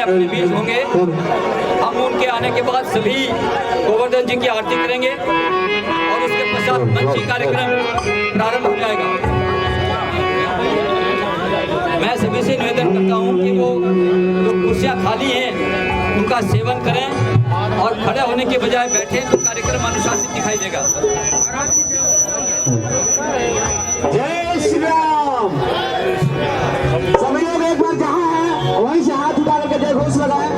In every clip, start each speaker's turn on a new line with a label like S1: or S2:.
S1: अपने बीच होंगे। हम उनके आने के बाद सभी गोवर्धन जी की आरती करेंगे और उसके पश्चात मंची कार्यक्रम प्रारंभ हो जाएगा। मैं सभी से निवेदन करता हूं कि वो जो कुर्सियां खाली हैं उनका सेवन करें और खड़े होने के बजाय बैठे तो कार्यक्रम अनुशासित दिखाई देगा।
S2: जय श्री राम। सभी लोग एक बार जहाँ हैं वहीं से हाथ उठा करके जय घोष लगाएं।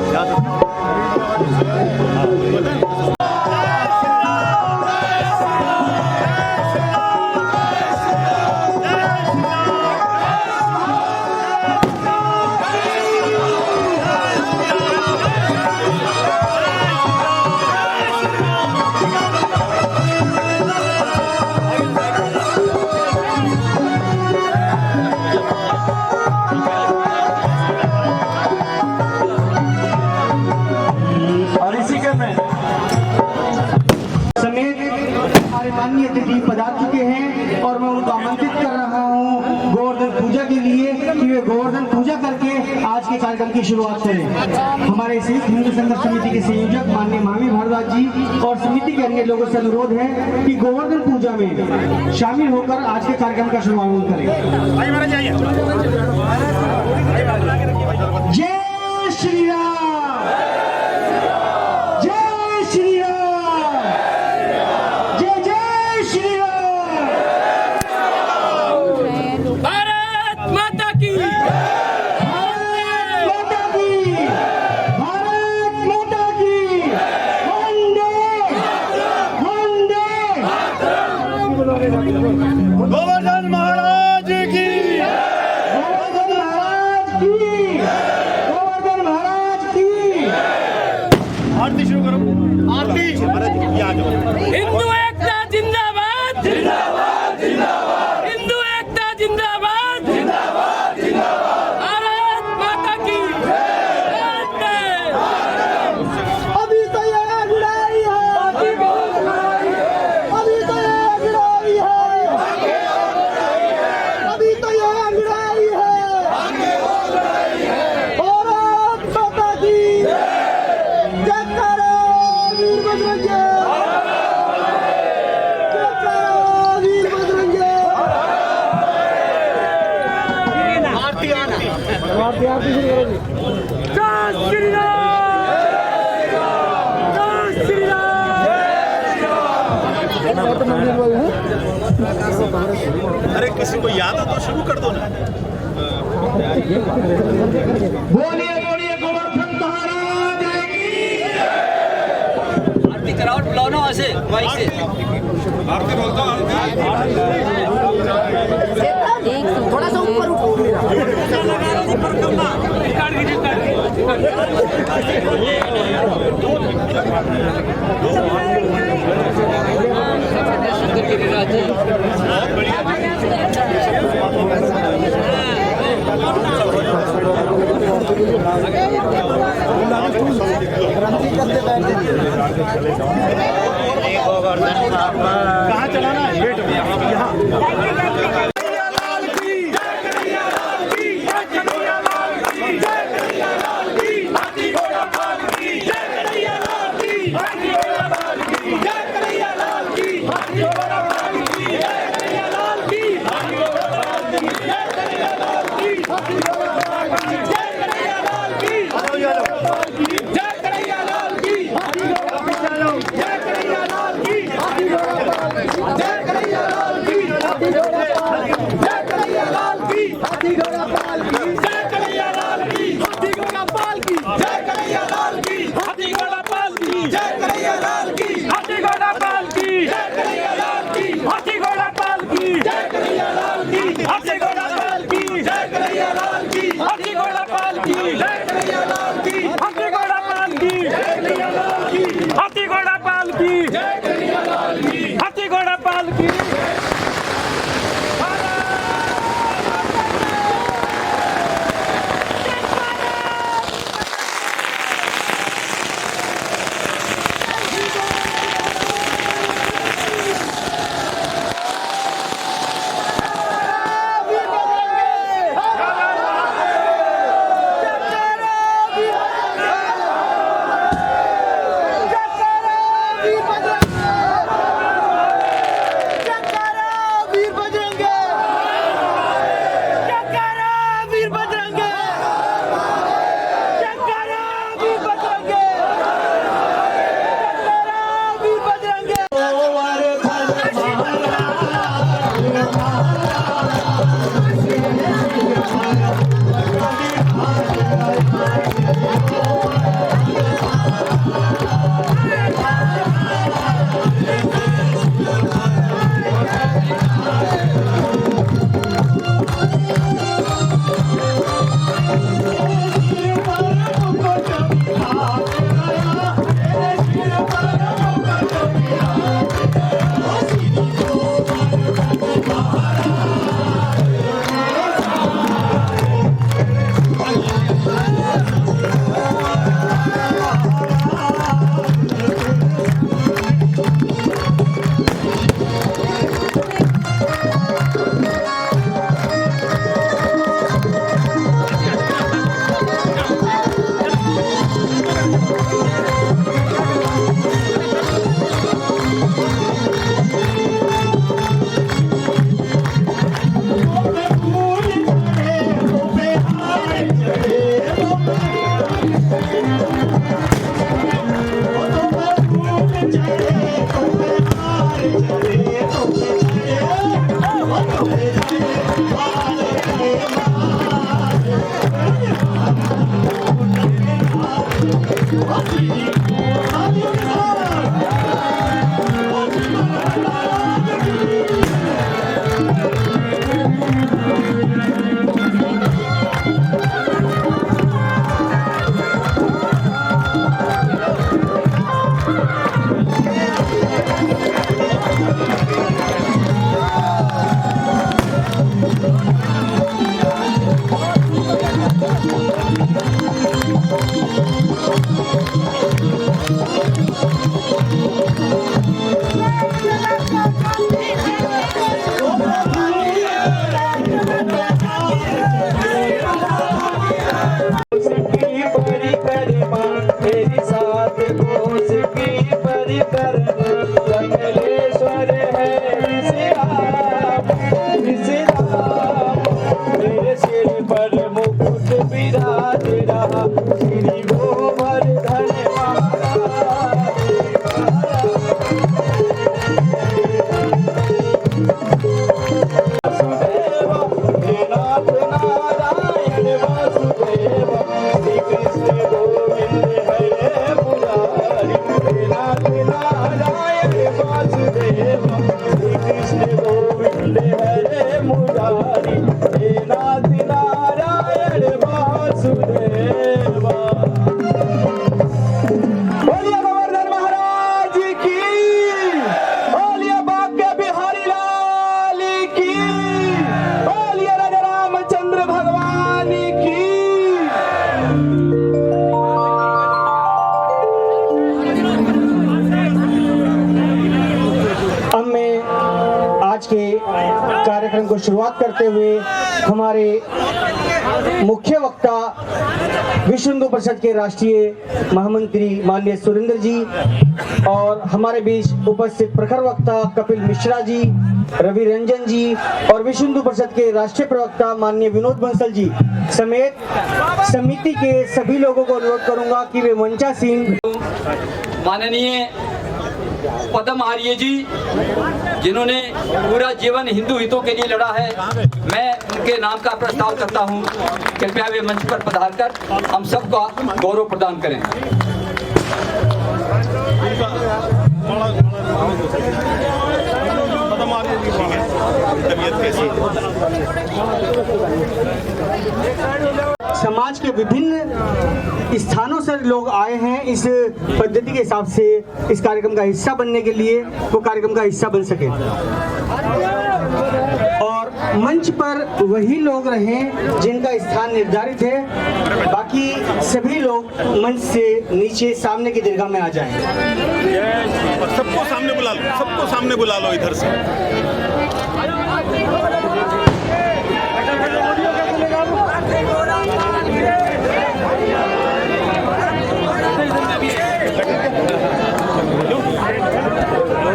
S2: माननीय अतिथि पधार चुके हैं और मैं उनको आमंत्रित कर रहा हूं गोवर्धन पूजा के लिए कि वे गोवर्धन पूजा करके आज के कार्यक्रम की शुरुआत करें। हमारे संयुक्त हिंदू संघर्ष समिति के संयोजक माननीय मामी भारद्वाज जी और समिति के अन्य लोगों से अनुरोध है कि गोवर्धन पूजा में शामिल होकर आज के कार्यक्रम का शुभारंभ करें। जय श्री राम।
S3: गोवर्धन महाराज की,
S2: गोवर्धन महाराज की, गोवर्धन महाराज की।
S3: आरती शुरू करो। आरती। हिंदू एकता जिंदाबाद, जिंदाबाद, जिंदाबाद। हिंदू एकता जिंदाबाद, जिंदाबाद, जिंदाबाद। भारत माता की जय।
S2: अभी तो ये लड़ाई है, अभी तो ये लड़ाई है, अभी तो ये लड़ाई है, अभी तो ये लड़ाई है। भारत माता की जयकारा वीर बजरंगी, जयकारा वीर बजरंगी।
S3: आरती, आरती।
S2: आरती आरती शुरू करो जी।
S3: जय श्री राम, जय श्री राम। अरे किसी को याद हो तो शुरू कर दो ना।
S2: बोलिए बोलिए गोवर्धन महाराज की।
S1: आरती कराओ, बुलाओ ना वहाँ से, वहीं से।
S3: आरती बोलता हूँ।
S2: थोड़ा सा ऊपर उठो।
S3: कहाँ चलाना है? वेट यहाँ।
S2: जय कार्यक्रम को शुरुआत करते हुए हमारे मुख्य वक्ता विश्व हिंदू परिषद के राष्ट्रीय महामंत्री माननीय सुरेंद्र जी और हमारे बीच उपस्थित प्रखर वक्ता कपिल मिश्रा जी, रवि रंजन जी और विश्व हिंदू परिषद के राष्ट्रीय प्रवक्ता माननीय विनोद बंसल जी समेत समिति के सभी लोगों को अनुरोध करूंगा कि वे मंचासीन।
S1: माननीय पद्म आर्य जी जिन्होंने पूरा जीवन हिंदू हितों के लिए लड़ा है, मैं उनके नाम का प्रस्ताव करता हूं। कृपया वे मंच पर पधार कर हम सबका गौरव प्रदान करें।
S2: समाज के विभिन्न स्थानों से लोग आए हैं इस पद्धति के हिसाब से इस कार्यक्रम का हिस्सा बनने के लिए, वो कार्यक्रम का हिस्सा बन सके और मंच पर वही लोग रहें जिनका स्थान निर्धारित है। बाकी सभी लोग मंच से नीचे सामने की दीर्घा में आ जाएं।
S3: सबको सामने बुला लो, सबको सामने बुला लो इधर से।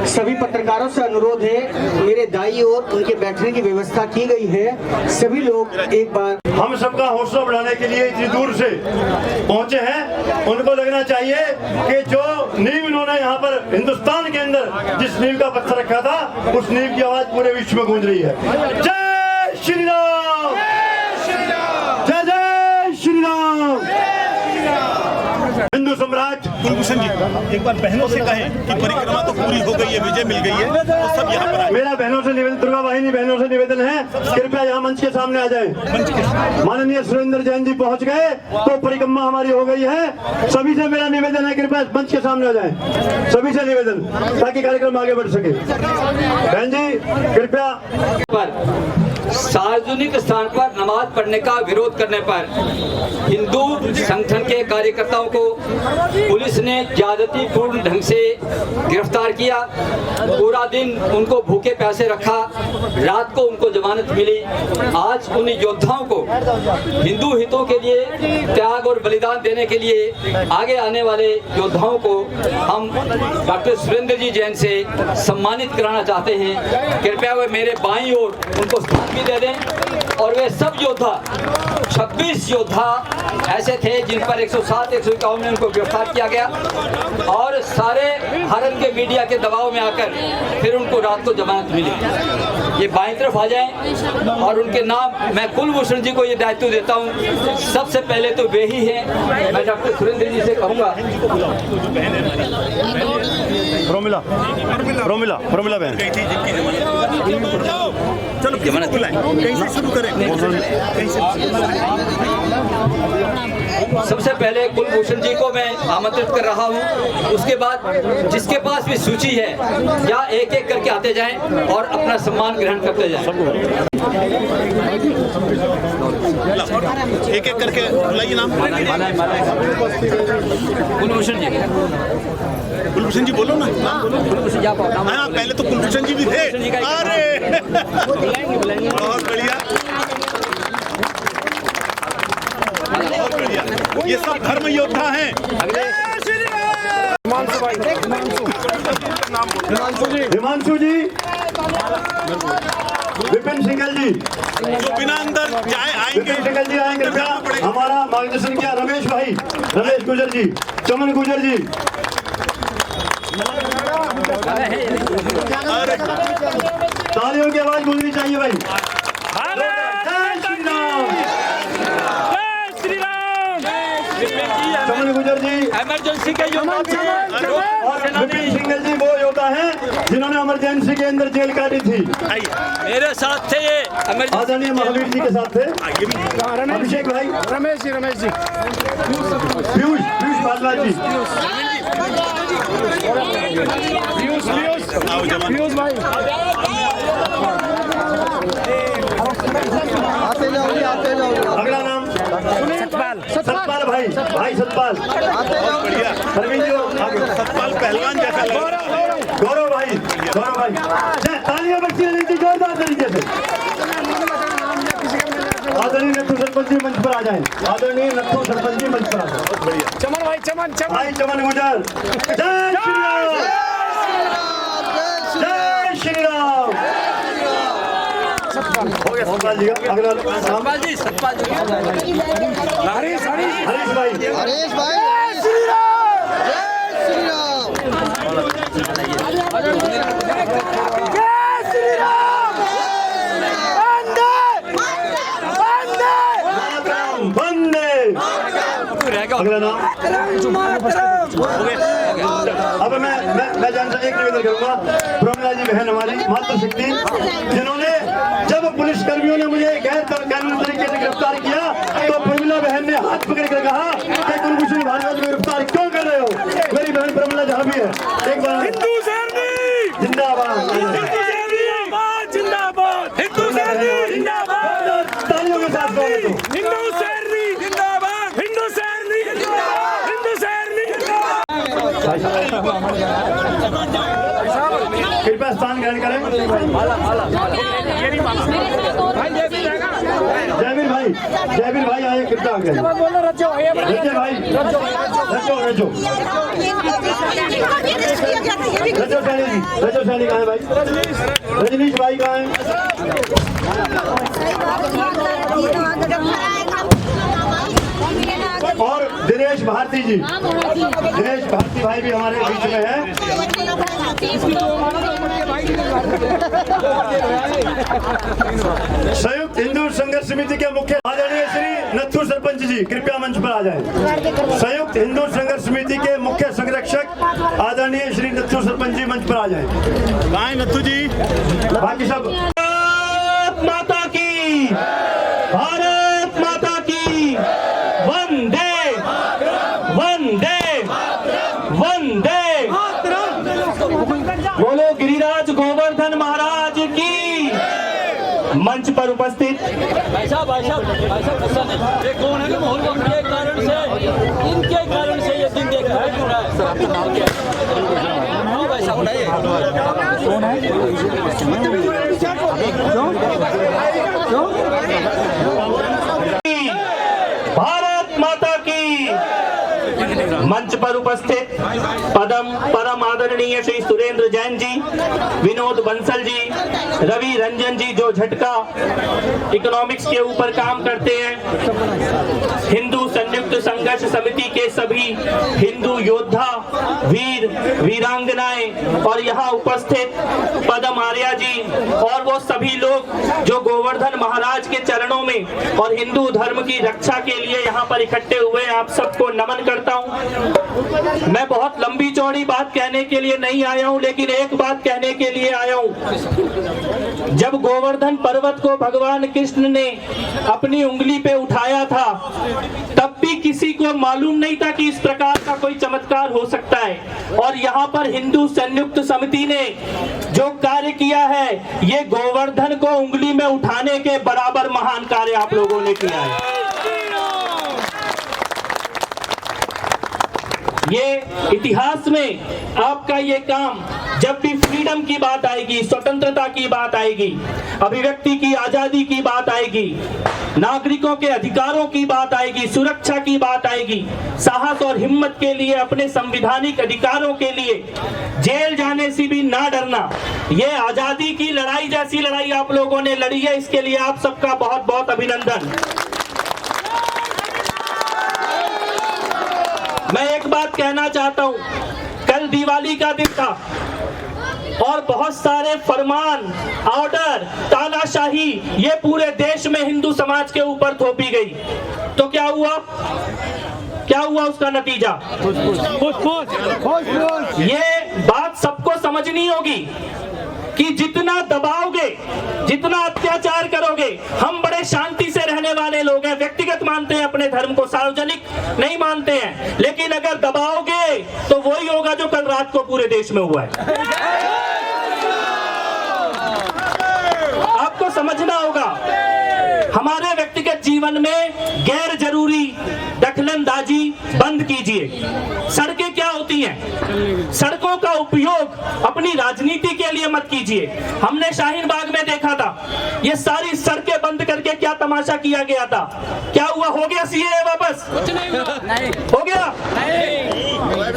S2: सभी पत्रकारों से अनुरोध है, मेरे दाईं ओर उनके बैठने की व्यवस्था की गई है। सभी लोग एक बार
S4: हम सबका हौसला बढ़ाने के लिए इतनी दूर से पहुंचे हैं, उनको लगना चाहिए कि जो नींव इन्होंने यहाँ पर हिंदुस्तान के अंदर जिस नींव का पत्थर रखा था, उस नींव की आवाज पूरे विश्व में गूंज रही है। जय श्री राम, जय जय श्री राम। हिंदू सम्राट
S3: कुलभूषण जी एक बार बहनों से कहें कि परिक्रमा तो पूरी हो गई है, विजय मिल गई है, तो सब यहाँ पर आए।
S4: मेरा बहनों से निवेदन, दुर्गा वाहिनी बहनों से निवेदन है, कृपया यहाँ मंच के सामने आ जाएं। माननीय सुरेंद्र जैन जी पहुँच गए तो परिक्रमा हमारी हो गई है। सभी से मेरा निवेदन है, कृपया मंच के सामने आ जाएं। सभी से निवेदन, ताकि कार्यक्रम आगे बढ़ सके। बहन जी कृपया।
S1: पर सार्वजनिक स्थान पर नमाज पढ़ने का विरोध करने पर हिंदू संगठन के कार्यकर्ताओं को पुलिस ने ज्यादतीपूर्ण ढंग से गिरफ्तार किया। पूरा दिन उनको भूखे प्यासे रखा, रात को उनको जमानत मिली। आज उन योद्धाओं को, हिंदू हितों के लिए त्याग और बलिदान देने के लिए आगे आने वाले योद्धाओं को हम डॉक्टर सुरेंद्र जी जैन से सम्मानित कराना चाहते हैं। कृपया वे मेरे बाईं ओर उनको स्थान भी दे दें। और वे सब योद्धा 26 योद्धा ऐसे थे जिन पर 107, 151 में उनको गिरफ्तार किया गया और सारे भारत के मीडिया के दबाव में आकर फिर उनको रात को जमानत मिली। ये बाईं तरफ आ जाएं और उनके नाम मैं कुलभूषण जी को ये दायित्व देता हूँ। सबसे पहले तो वे ही हैं। मैं डॉक्टर सुरेंद्र जी से कहूँगा।
S4: प्रोमिला बहन
S3: चलो
S1: जमानत
S3: कहीं से शुरू करें।
S1: सबसे पहले कुलभूषण जी को मैं आमंत्रित कर रहा हूं। उसके बाद जिसके पास भी सूची है या एक एक करके आते जाएं और अपना सम्मान ग्रहण करते जाएं।
S3: एक एक करके बुलाइए नाम।
S1: कुलभूषण जी,
S3: कुलभूषण जी बोलो ना।
S1: कुलभूषण जी आप
S3: हाँ, पहले तो कुलभूषण जी भी थे। अरे बहुत बढ़िया, बहुत बढ़िया। ये सब धर्म योद्धा हैं।
S4: हिमांशु जी, विपिन सिंघल जी,
S3: जो बिना अंदर जाए आएंगे।
S4: विपिन सिंघल जी आएंगे कृपया। हमारा मार्गदर्शन किया रमेश भाई, रमेश गुजर जी, चमन गुजर जी। तालियों की आवाज गूंजनी चाहिए भाई। चमन गुजर जी
S1: इमरजेंसी के योद्धा
S4: और विपिन सिंघल जी वो योद्धा हैं जिन्होंने इमरजेंसी के अंदर जेल काटी थी।
S1: मेरे साथ थे ये
S4: आदरणीय महावीर जी के साथ थे। अभिषेक भाई,
S5: रमेश जी
S4: पीयूष भारद्वाज जी,
S5: पीयूष भाई आते जाओ।
S4: अगला नाम सतपाल भाई, सतपाल
S3: बढ़िया।
S4: परवीन जी आगे।
S3: सतपाल पहलवान जैसा लग रहा है।
S4: गौरव भाई, तालियां बजती रहनी चाहिए जोरदार तरीके से। आदरणीय नत्थू सरपंच जी मंच पर आ जाएं। आदरणीय नत्थू सरपंच जी मंच पर आ जाएं। बढ़िया।
S5: चमन भाई, चमन
S4: भाई चमन गुजर, जय श्री राम, जय श्री राम। हो गया सतपाल जी का। अगला नाम
S1: सतपाल जी
S4: हरीश भाई।
S5: हरीश भाई, जय श्री राम, जय श्री राम, जय श्री राम।
S4: वंदे। अगला नाम अब मैं जानता एक निवेदन करूंगा। प्रोमिला जी बहन हमारी मातृशक्ति, जिन्होंने जब पुलिस कर्मियों ने मुझे गैर कानूनी तरीके से गिरफ्तार किया तो प्रोमिला बहन ने हाथ पकड़ कर कहा कि कुलभूषण भारद्वाज को गिरफ्तार क्यों कर रहे हो। मेरी बहन प्रोमिला जहाँ भी है एक बार जिंदाबाद, तालियों के साथ कृपया स्थान ग्रहण करें। जयवीर भाई आए कृपया आगे। रजो भाई, रजो सैनी कहाँ है भाई? रजनीश भाई कहाँ है? और दिनेश भारती जी, दिनेश भारती भाई भी हमारे बीच में है। संयुक्त हिंदू संघर्ष समिति के मुख्य आदरणीय श्री नत्थू सरपंच जी कृपया मंच पर आ जाएं। संयुक्त हिंदू संघर्ष समिति के मुख्य संरक्षक आदरणीय श्री नत्थू सरपंच जी मंच पर आ जाएं।
S3: कहाँ है नत्थू जी?
S4: बाकी सब माता की, भारत माता की, वंदे वंदे वंदे। बोलो गिरिराज गोवर्धन महाराज की। मंच पर उपस्थित
S1: भाई साहब ये कौन है? माहौल के कारण से, इनके कारण से ये दिन देख रहा है। सर आपका नाम क्या है? भाई साहब कौन है?
S4: भारत माता की।
S6: मंच पर उपस्थित परम आदरणीय श्री सुरेंद्र जैन जी, विनोद बंसल जी, रवि रंजन जी जो झटका इकोनॉमिक्स के ऊपर काम करते हैं, हिंदू संयुक्त संघर्ष समिति के सभी हिंदू योद्धा, वीर वीरांगनाएं और यहाँ उपस्थित पदम आर्या जी और वो सभी लोग जो गोवर्धन महाराज के चरणों में और हिंदू धर्म की रक्षा के लिए यहाँ पर इकट्ठे हुए, आप सबको नमन करता हूँ। मैं बहुत लंबी चौड़ी बात कहने के लिए नहीं आया हूँ, लेकिन एक बात कहने के लिए आया हूँ। जब गोवर्धन पर्वत को भगवान कृष्ण ने अपनी उंगली पे उठाया था, तब भी किसी को मालूम नहीं था कि इस प्रकार का कोई चमत्कार हो सकता है। और यहाँ पर हिंदू संयुक्त समिति ने जो कार्य किया है, ये गोवर्धन को उंगली में उठाने के बराबर महान कार्य आप लोगों ने किया है। ये इतिहास में आपका ये काम, जब भी फ्रीडम की बात आएगी, स्वतंत्रता की बात आएगी, अभिव्यक्ति की आजादी की बात आएगी, नागरिकों के अधिकारों की बात आएगी, सुरक्षा की बात आएगी, साहस और हिम्मत के लिए, अपने संवैधानिक अधिकारों के लिए जेल जाने से भी ना डरना, ये आजादी की लड़ाई जैसी लड़ाई आप लोगों ने लड़ी है। इसके लिए आप सबका बहुत बहुत अभिनंदन। मैं एक बात कहना चाहता हूं, कल दिवाली का दिन था और बहुत सारे फरमान, ऑर्डर, तानाशाही ये पूरे देश में हिंदू समाज के ऊपर थोपी गई। तो क्या हुआ? क्या हुआ उसका नतीजा? ये बात सबको समझनी होगी कि जितना दबाओगे, जितना अत्याचार करोगे, हम बड़े शांति से रहने वाले लोग हैं, व्यक्तिगत मानते हैं अपने धर्म को, सार्वजनिक नहीं मानते हैं, लेकिन अगर दबाओगे तो वही होगा जो कल रात को पूरे देश में हुआ है। आपको समझना होगा, हमारे व्यक्तिगत जीवन में गैर जरूरी दखलंदाजी बंद कीजिए। सड़कें क्या होती हैं? सड़कों का उपयोग अपनी राजनीति के लिए मत कीजिए। हमने शाहीन बाग में देखा था, ये सारी सड़कें बंद करके क्या तमाशा किया गया था। क्या हुआ? हो गया सीएए वापस? हो गया?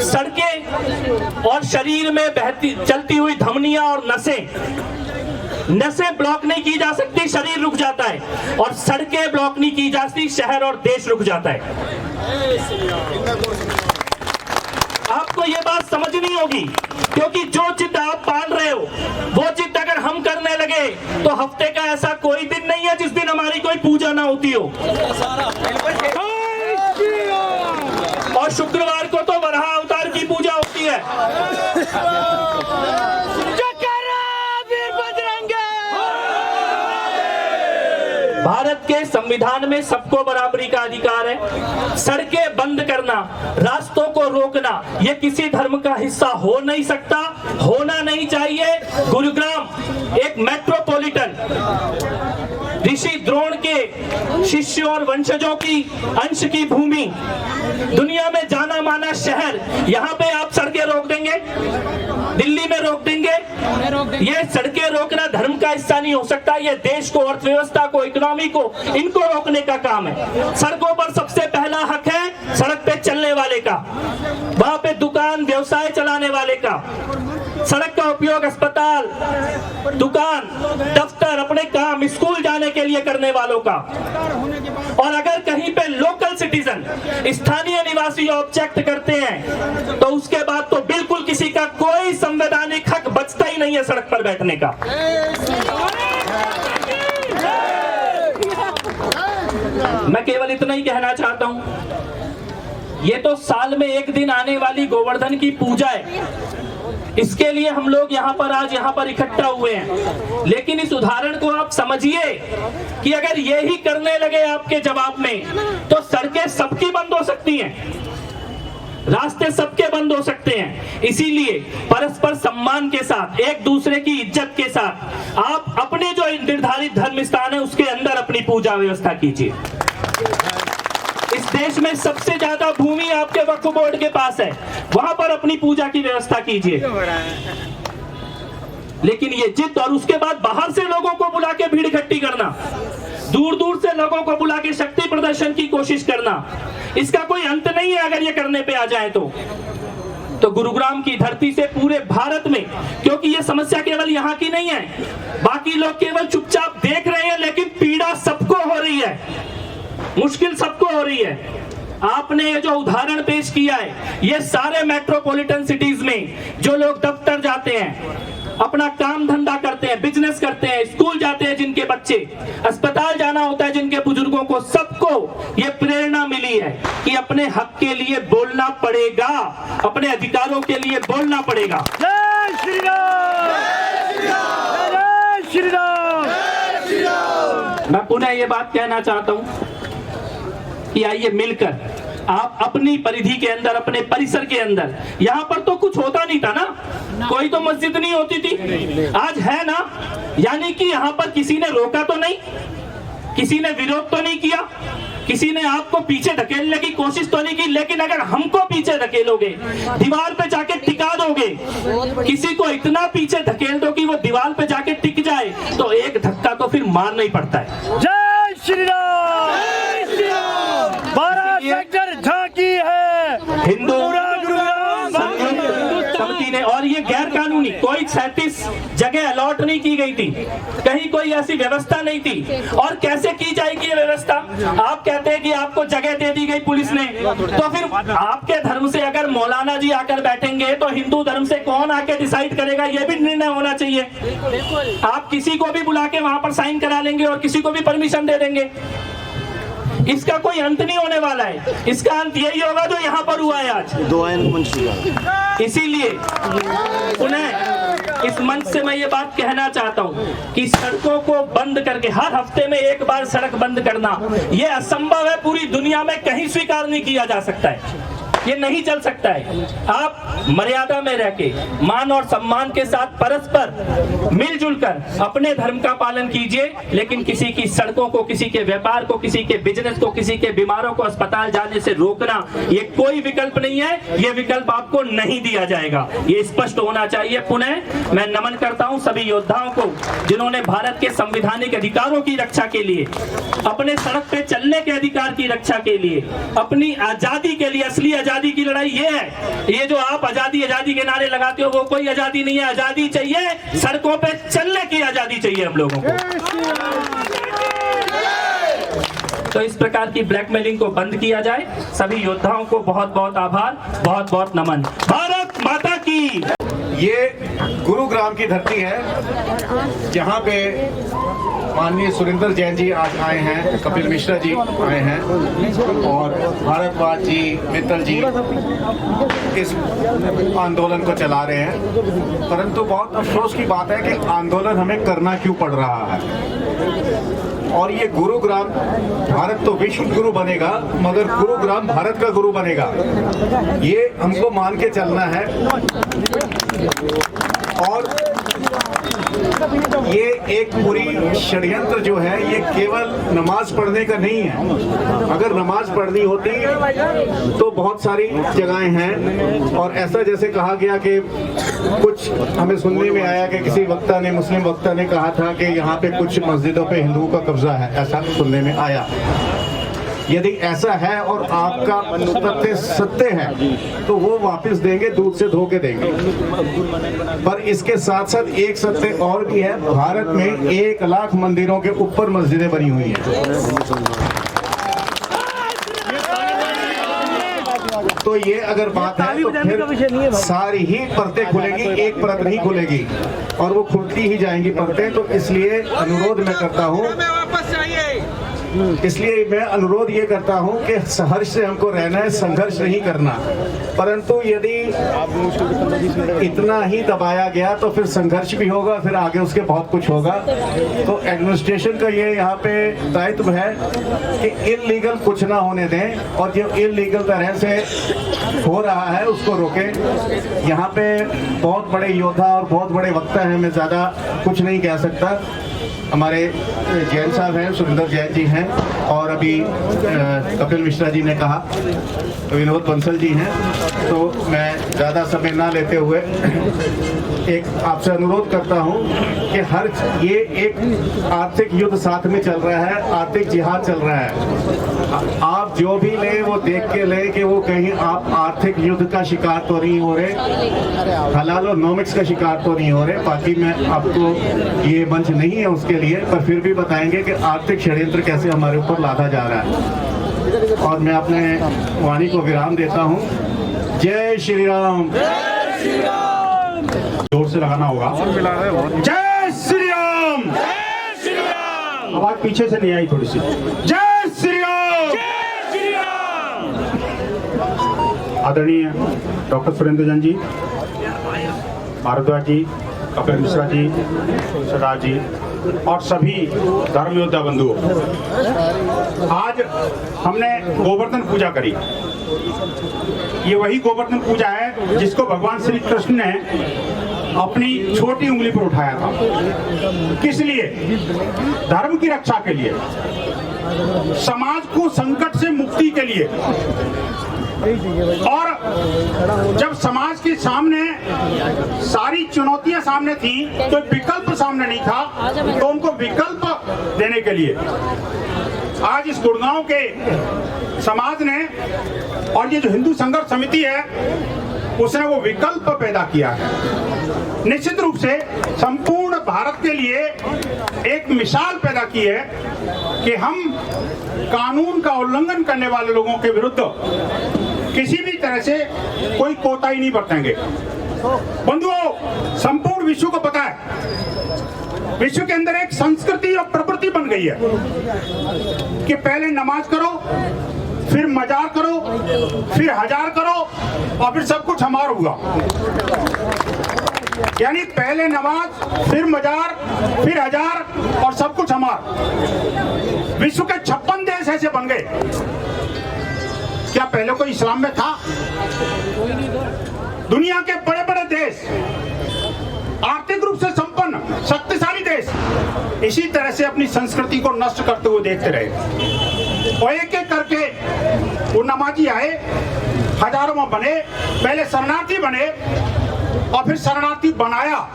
S6: सड़कें और शरीर में बहती चलती हुई धमनियां और नसें ब्लॉक नहीं की जा सकती, शरीर रुक जाता है, और सड़कें ब्लॉक नहीं की जा सकती, शहर और देश रुक जाता है। आपको ये बात समझनी होगी, क्योंकि जो जिद आप मान रहे हो, वो जिद अगर हम करने लगे तो हफ्ते का ऐसा कोई दिन नहीं है जिस दिन हमारी कोई पूजा ना होती हो। और शुक्रवार को तो वराह अवतार की पूजा होती है। भारत के संविधान में सबको बराबरी का अधिकार है। सड़कें बंद करना, रास्तों को रोकना, ये किसी धर्म का हिस्सा हो नहीं सकता, होना नहीं चाहिए। गुरुग्राम एक मेट्रोपॉलिटन, ऋषि द्रोण के शिष्यों और वंशजों की अंश की भूमि, दुनिया में जाना माना शहर, यहाँ पे आप सड़कें रोक देंगे? दिल्ली में रोक देंगे? ये सड़कें रोकना धर्म का हिस्सा नहीं हो सकता। ये देश को, अर्थव्यवस्था को, इकोनॉमी को, इनको रोकने का काम है। सड़कों पर सबसे पहला हक है सड़क पे चलने वाले का, वहां पे दुकान व्यवसाय चलाने वाले का, सड़क का उपयोग अस्पताल, दुकान, दफ्तर, अपने काम, स्कूल जाने के लिए करने वालों का। और अगर कहीं पे लोकल सिटीजन, स्थानीय निवासी ऑब्जेक्ट करते हैं तो उसके बाद तो बिल्कुल किसी का कोई संवैधानिक हक बचता ही नहीं है सड़क पर बैठने का। मैं केवल इतना ही कहना चाहता हूं, ये तो साल में एक दिन आने वाली गोवर्धन की पूजा है, इसके लिए हम लोग यहाँ पर आज यहाँ पर इकट्ठा हुए हैं। लेकिन इस उदाहरण को आप समझिए कि अगर ये ही करने लगे आपके जवाब में, तो सड़कें सबकी बंद हो सकती हैं, रास्ते सबके बंद हो सकते हैं। इसीलिए परस्पर सम्मान के साथ, एक दूसरे की इज्जत के साथ, आप अपने जो निर्धारित धर्म स्थान है उसके अंदर अपनी पूजा व्यवस्था कीजिए। इस देश में सबसे ज्यादा भूमि आपके वक्फ बोर्ड के पास है, वहां पर अपनी पूजा की व्यवस्था कीजिए। लेकिन ये जिद और उसके बाद बाहर से लोगों को बुला के भीड़ इकट्ठी करना, दूर दूर से लोगों को बुला के शक्ति प्रदर्शन की कोशिश करना, इसका कोई अंत नहीं है अगर ये करने पे आ जाए तो गुरुग्राम की धरती से पूरे भारत में, क्योंकि ये समस्या केवल यहाँ की नहीं है, बाकी लोग केवल चुपचाप देख रहे हैं, लेकिन पीड़ा सबको हो रही है, मुश्किल सबको हो रही है। आपने ये जो उदाहरण पेश किया है, ये सारे मेट्रोपॉलिटन सिटीज में जो लोग दफ्तर जाते हैं, अपना काम धंधा करते हैं, बिजनेस करते हैं, स्कूल जाते हैं जिनके बच्चे, अस्पताल जाना होता है जिनके बुजुर्गों को, सबको ये प्रेरणा मिली है कि अपने हक के लिए बोलना पड़ेगा, अपने अधिकारों के लिए बोलना पड़ेगा।
S5: जय श्री राम, जय श्री राम, जय श्री राम।
S6: मैं पुनः ये बात कहना चाहता हूं कि आइए मिलकर आप अपनी परिधि के अंदर, अपने परिसर के अंदर, यहाँ पर तो कुछ होता नहीं था ना, कोई तो मस्जिद नहीं होती थी, आज है ना, यानी कि यहाँ पर किसी ने रोका तो नहीं, किसी ने विरोध तो नहीं किया, किसी ने आपको पीछे धकेलने की कोशिश तो नहीं की, लेकिन अगर हमको पीछे धकेलोगे, दीवार पे जाके टिका दोगे, किसी को इतना पीछे धकेल दो कि वो दीवार पे जाके टिक जाए, तो एक धक्का तो फिर मारना ही पड़ता है।
S5: जय श्री राम, जय श्री राम। 12 सेक्टर झांकी है
S6: हिंदू
S5: गुरुग्राम
S6: समिति ने, और ये गैर कानूनी, कोई 37 जगह अलॉट नहीं की गई थी, कहीं कोई ऐसी व्यवस्था नहीं थी। और कैसे की जाएगी ये व्यवस्था? आप कहते हैं कि आपको जगह दे दी गई पुलिस ने, तो फिर आपके धर्म से अगर मौलाना जी आकर बैठेंगे तो हिंदू धर्म से कौन आके डिसाइड करेगा? ये भी निर्णय होना चाहिए। आप किसी को भी बुला के वहां पर साइन करा लेंगे और किसी को भी परमिशन दे देंगे, इसका कोई अंत नहीं होने वाला है। इसका अंत यही होगा जो यहाँ पर हुआ है आज। इसीलिए पुनः इस मंच से मैं ये बात कहना चाहता हूँ कि सड़कों को बंद करके, हर हफ्ते में एक बार सड़क बंद करना, ये असंभव है, पूरी दुनिया में कहीं स्वीकार नहीं किया जा सकता है, ये नहीं चल सकता है। आप मर्यादा में रह के, मान और सम्मान के साथ परस्पर मिलजुल कर अपने धर्म का पालन कीजिए, लेकिन किसी की सड़कों को, किसी के व्यापार को, किसी के बिजनेस को, किसी के बीमारों को अस्पताल जाने से रोकना, ये कोई विकल्प नहीं है, ये विकल्प आपको नहीं दिया जाएगा, ये स्पष्ट होना चाहिए। पुनः मैं नमन करता हूं सभी योद्धाओं को जिन्होंने भारत के संवैधानिक अधिकारों की रक्षा के लिए, अपने सड़क पे चलने के अधिकार की रक्षा के लिए, अपनी आजादी के लिए, असली आजादी की लड़ाई ये है। ये जो आप आजादी आजादी के नारे लगाते हो, वो कोई आजादी नहीं है। आजादी चाहिए, सड़कों पे चलने की आजादी चाहिए हम लोगों को। तो इस प्रकार की ब्लैकमेलिंग को बंद किया जाए। सभी योद्धाओं को बहुत बहुत आभार, बहुत बहुत नमन। भारत माता की।
S7: ये गुरुग्राम की धरती है जहाँ पे माननीय सुरेंद्र जैन जी आज आए हैं, कपिल मिश्रा जी आए हैं और भारद्वाज जी, मित्तल जी इस आंदोलन को चला रहे हैं। परंतु बहुत अफसोस की बात है कि आंदोलन हमें करना क्यों पड़ रहा है। और ये गुरुग्राम, भारत तो विश्व गुरु बनेगा मगर गुरुग्राम भारत का गुरु बनेगा, ये हमको मान के चलना है। और ये एक पूरी षड्यंत्र जो है, ये केवल नमाज पढ़ने का नहीं है। अगर नमाज पढ़नी होती तो बहुत सारी जगहें हैं, और ऐसा जैसे कहा गया कि कुछ हमें सुनने में आया कि किसी वक्ता ने, मुस्लिम वक्ता ने कहा था कि यहाँ पे कुछ मस्जिदों पे हिंदुओं का कब्जा है, ऐसा सुनने में आया। यदि ऐसा है और आपका तथ्य सत्य है तो वो वापस देंगे, दूध से धो के देंगे। पर इसके साथ साथ एक सत्य और भी है, भारत में 1 लाख मंदिरों के ऊपर मस्जिदें बनी हुई हैं। तो ये अगर बात है तो फिर सारी ही परतें खुलेंगी, एक परत नहीं खुलेगी, और वो खुलती ही जाएंगी परतें। तो इसलिए अनुरोध मैं करता हूँ, इसलिए मैं अनुरोध ये करता हूं कि सहर्ष से हमको रहना है, संघर्ष नहीं करना। परंतु यदि इतना ही दबाया गया तो फिर संघर्ष भी होगा, फिर आगे उसके बहुत कुछ होगा। तो एडमिनिस्ट्रेशन का ये यहाँ पे दायित्व है कि इल्लीगल कुछ ना होने दें, और जो इल्लीगल तरह से हो रहा है उसको रोकें। यहाँ पे बहुत बड़े योद्धा और बहुत बड़े वक्ता हैं, मैं ज़्यादा कुछ नहीं कह सकता। हमारे जैन साहब हैं, सुरेंद्र जैन जी हैं, और अभी कपिल मिश्रा जी ने कहा, विनोद बंसल जी हैं, तो मैं ज़्यादा समय ना लेते हुए एक आपसे अनुरोध करता हूं कि ये एक आर्थिक युद्ध साथ में चल रहा है, आर्थिक जिहाद चल रहा है। आप जो भी लें वो देख के लें कि वो कहीं आप आर्थिक युद्ध का शिकार तो नहीं हो रहे, हलालोनोमिक्स का शिकार तो नहीं हो रहे। बाकी मैं आपको ये मंच नहीं है उसके लिए, पर फिर भी बताएंगे कि आर्थिक षड्यंत्र कैसे हमारे ऊपर लादा जा रहा है। और मैं अपने वाणी को विराम देता हूँ। जय श्री राम। जोर से लगाना होगा। जय श्री राम। आवाज पीछे से नहीं आई थोड़ी सी। जय श्री राम। आदरणीय डॉक्टर सुरेंद्र जैन जी, भारद्वाज जी, कपिल मिश्रा जी, सरदार जी और सभी धर्म योद्धा बंधुओं, आज हमने गोवर्धन पूजा करी। ये वही गोवर्धन पूजा है जिसको भगवान श्री कृष्ण ने अपनी छोटी उंगली पर उठाया था। किस लिए? धर्म की रक्षा के लिए, समाज को संकट से मुक्ति के लिए। और जब समाज के सामने सारी चुनौतियां सामने थी तो विकल्प सामने नहीं था, तो उनको विकल्प देने के लिए आज इस गुड़गांव के समाज ने और ये जो हिंदू संघर्ष समिति है उसने वो विकल्प पैदा किया है। निश्चित रूप से संपूर्ण भारत के लिए एक मिसाल पैदा की है कि हम कानून का उल्लंघन करने वाले लोगों के विरुद्ध किसी भी तरह से कोई कोताही नहीं बरतेंगे। बंधुओं, संपूर्ण विश्व को पता है, विश्व के अंदर एक संस्कृति और प्रवृत्ति बन गई है कि पहले नमाज करो, फिर मजार करो, फिर हजार करो और फिर सब कुछ हमारा होगा। यानी पहले नमाज, फिर मजार, फिर हजार और सब कुछ हमारा। विश्व के 56 देश ऐसे बन गए। क्या पहले कोई इस्लाम में था? दुनिया के बड़े बड़े देश, आर्थिक रूप से संपन्न शक्तिशाली देश इसी तरह से अपनी संस्कृति को नष्ट करते हुए देखते रहे। और एक एक करके वो नमाजी आए, हजारों में बने, पहले शरणार्थी बने और फिर शरणार्थी बनाया।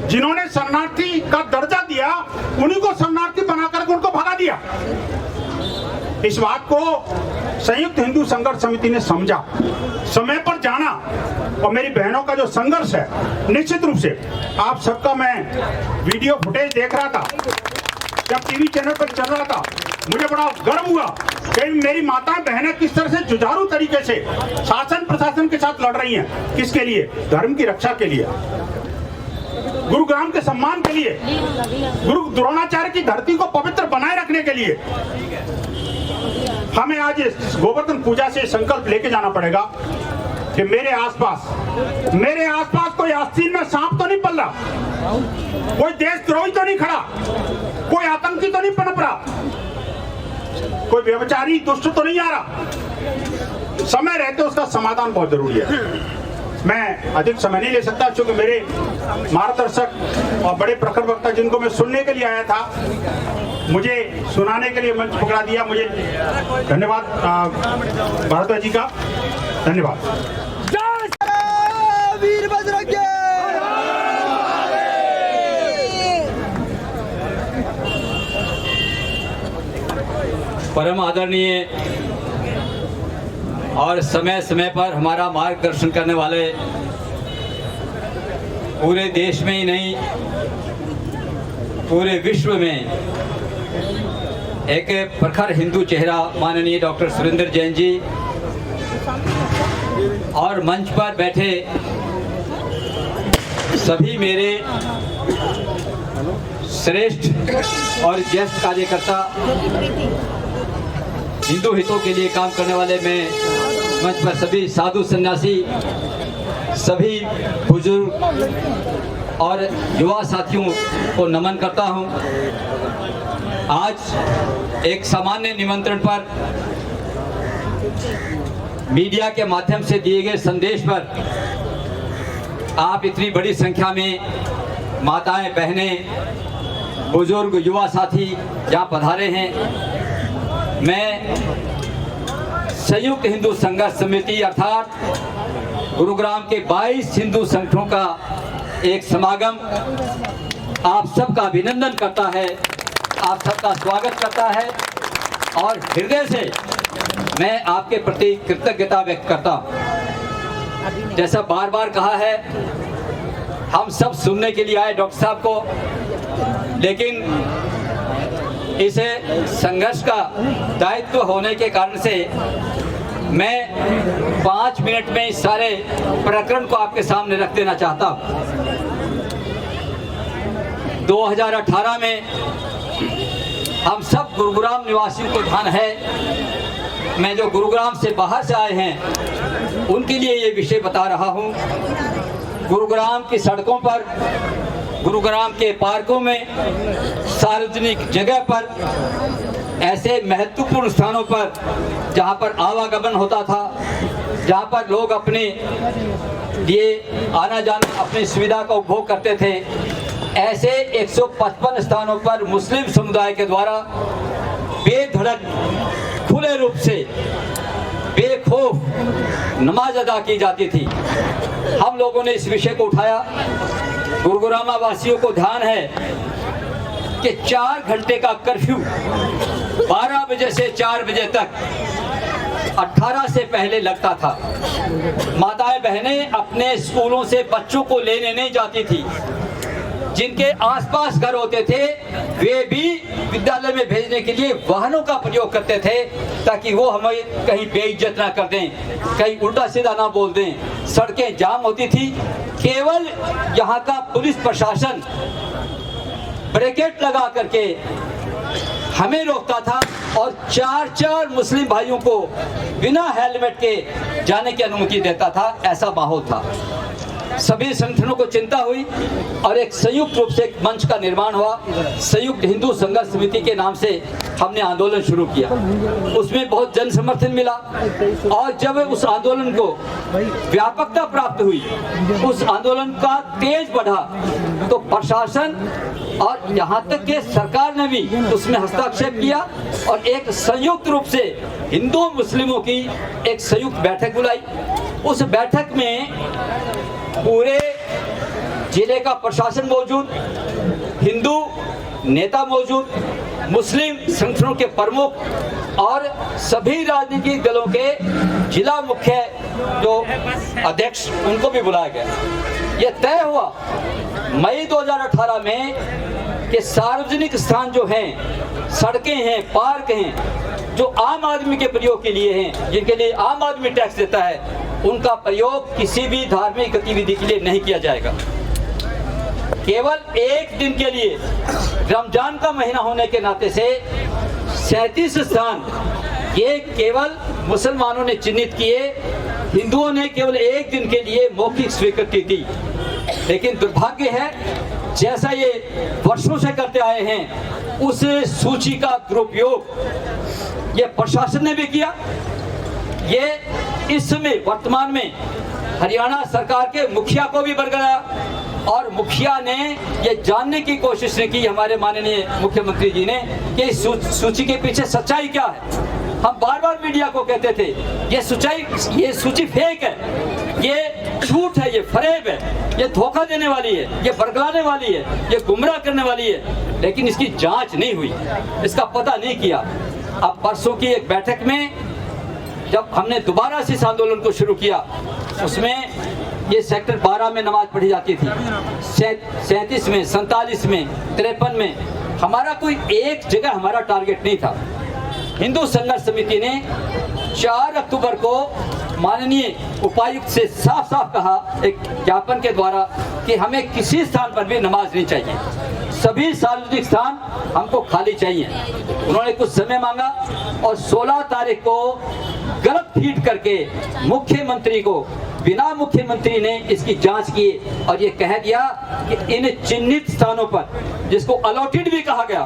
S7: जिन्होंने शरणार्थी का दर्जा दिया उन्हीं को शरणार्थी बनाकर उनको भगा दिया। इस बात को संयुक्त हिंदू संघर्ष समिति ने समझा, समय पर जाना। और मेरी बहनों का जो संघर्ष है, निश्चित रूप से आप सबका मैं वीडियो फुटेज देख रहा था जब टीवी चैनल पर चल रहा था, मुझे बड़ा गर्व हुआ कि मेरी माताएं बहनें किस तरह से जुझारू तरीके से शासन प्रशासन के साथ लड़ रही हैं। किसके लिए? धर्म की रक्षा के लिए, गुरुग्राम के सम्मान के लिए, गुरु द्रोणाचार्य की धरती को पवित्र बनाए रखने के लिए। हमें आज इस गोवर्धन पूजा से संकल्प लेके जाना पड़ेगा कि मेरे आसपास कोई आस्तीन में सांप तो नहीं पल रहा, कोई देशद्रोही तो नहीं खड़ा, कोई आतंकी तो नहीं पनप रहा, कोई व्यभिचारी दुष्ट तो नहीं आ रहा। समय रहते उसका समाधान बहुत जरूरी है। मैं अधिक समय नहीं ले सकता क्योंकि मेरे मार्गदर्शक और बड़े प्रखर वक्ता जिनको मैं सुनने के लिए आया था, मुझे सुनाने के लिए मंच पकड़ा दिया। मुझे धन्यवाद भारद्वाज जी का, धन्यवाद।
S1: परम आदरणीय और समय समय पर हमारा मार्गदर्शन करने वाले, पूरे देश में ही नहीं पूरे विश्व में एक प्रखर हिंदू चेहरा माननीय डॉक्टर सुरेंद्र जैन जी और मंच पर बैठे सभी मेरे श्रेष्ठ और ज्येष्ठ कार्यकर्ता, हिंदू हितों के लिए काम करने वाले, मैं मंच पर सभी साधु सन्यासी, सभी बुजुर्ग और युवा साथियों को नमन करता हूं। आज एक सामान्य निमंत्रण पर मीडिया के माध्यम से दिए गए संदेश पर आप इतनी बड़ी संख्या में माताएं, बहनें, बुजुर्ग, युवा साथी यहाँ पधारे हैं। मैं संयुक्त हिंदू संघर्ष समिति अर्थात गुरुग्राम के 22 हिंदू संगठनों का एक समागम आप सबका अभिनंदन करता है, आप सबका स्वागत करता है और हृदय से मैं आपके प्रति कृतज्ञता व्यक्त करता हूँ। जैसा बार बार कहा है, हम सब सुनने के लिए आए डॉक्टर साहब को, लेकिन इस संघर्ष का दायित्व होने के कारण से मैं 5 मिनट में इस सारे प्रकरण को आपके सामने रख देना चाहता हूँ। 2018 में हम सब गुरुग्राम निवासियों को ध्यान है, मैं जो गुरुग्राम से बाहर से आए हैं उनके लिए ये विषय बता रहा हूँ। गुरुग्राम की सड़कों पर, गुरुग्राम के पार्कों में, सार्वजनिक जगह पर, ऐसे महत्वपूर्ण स्थानों पर जहाँ पर आवागमन होता था, जहाँ पर लोग अपने लिए आना जाना, अपनी सुविधा का उपभोग करते थे, ऐसे 155 स्थानों पर मुस्लिम समुदाय के द्वारा बेधड़क खुले रूप से बेखौफ नमाज अदा की जाती थी। हम लोगों ने इस विषय को उठाया। गुरुग्राम वासियों को ध्यान है कि 4 घंटे का कर्फ्यू 12 बजे से 4 बजे तक 18 से पहले लगता था। माताएं बहनें अपने स्कूलों से बच्चों को लेने नहीं जाती थी। जिनके आसपास घर होते थे वे भी विद्यालय में भेजने के लिए वाहनों का प्रयोग करते थे ताकि वो हमें कहीं बेइज्जत ना कर दें, कहीं उल्टा सीधा ना बोल दें। सड़कें जाम होती थी। केवल यहाँ का पुलिस प्रशासन बैरिकेड लगा करके हमें रोकता था और 4 मुस्लिम भाइयों को बिना हेलमेट के जाने की अनुमति देता था। ऐसा माहौल था। सभी संगठनों को चिंता हुई और एक संयुक्त रूप से एक मंच का निर्माण हुआ। संयुक्त हिंदू संघर्ष समिति के नाम से हमने आंदोलन शुरू किया। उसमें बहुत जन समर्थन मिला और जब उस आंदोलन को व्यापकता प्राप्त हुई, उस आंदोलन का तेज बढ़ा, तो प्रशासन और यहाँ तक कि सरकार ने भी उसमें हस्तक्षेप किया और एक संयुक्त रूप से हिंदू मुस्लिमों की एक संयुक्त बैठक बुलाई। उस बैठक में पूरे जिले का प्रशासन मौजूद, हिंदू नेता मौजूद, मुस्लिम संगठनों के प्रमुख और सभी राजनीतिक दलों के जिला मुख्य जो अध्यक्ष, उनको भी बुलाया गया। यह तय हुआ मई 2018 में कि सार्वजनिक स्थान जो हैं, सड़कें हैं, पार्क हैं, जो आम आदमी के प्रयोग के लिए हैं, जिनके लिए आम आदमी टैक्स देता है, उनका प्रयोग किसी भी धार्मिक गतिविधि के लिए नहीं किया जाएगा। केवल एक दिन के लिए, रमजान का महीना होने के नाते से 37 स्थान ये केवल मुसलमानों ने चिन्हित किए, हिंदुओं ने केवल एक दिन के लिए मौखिक स्वीकृति दी। लेकिन दुर्भाग्य है, जैसा ये वर्षों से करते आए हैं, उस सूची का दुरुपयोग ये प्रशासन ने भी किया। ये इस समय वर्तमान में हरियाणा सरकार के मुखिया को भी बरगलाया और मुखिया ने ये जानने की कोशिश नहीं की, हमारे माननीय मुख्यमंत्री जी ने, कि इस सूची के पीछे सच्चाई क्या है। हम बार बार मीडिया को कहते थे ये सूची फेक है, ये झूठ है, ये फरेब है, ये धोखा देने वाली है, ये बरगलाने वाली है, ये गुमराह करने वाली है, लेकिन इसकी जांच नहीं हुई, इसका पता नहीं किया। अब परसों की एक बैठक में जब हमने दोबारा से इस आंदोलन को शुरू किया, उसमें ये सेक्टर 12 में नमाज पढ़ी जाती थी, 37 में, 47 में, 53 में। हमारा कोई एक जगह हमारा टारगेट नहीं था। हिंदू संघर्ष समिति ने 4 अक्टूबर को माननीय उपायुक्त से साफ साफ कहा एक ज्ञापन के द्वारा कि हमें किसी स्थान पर भी नमाज नहीं चाहिए, सभी सार्वजनिक स्थान हमको खाली चाहिए। उन्होंने कुछ समय मांगा और 16 तारीख को गलत फीड करके मुख्यमंत्री को, बिना मुख्यमंत्री ने इसकी जांच की और ये कह दिया कि इन चिन्हित स्थानों पर, जिसको अलॉटेड भी कहा गया,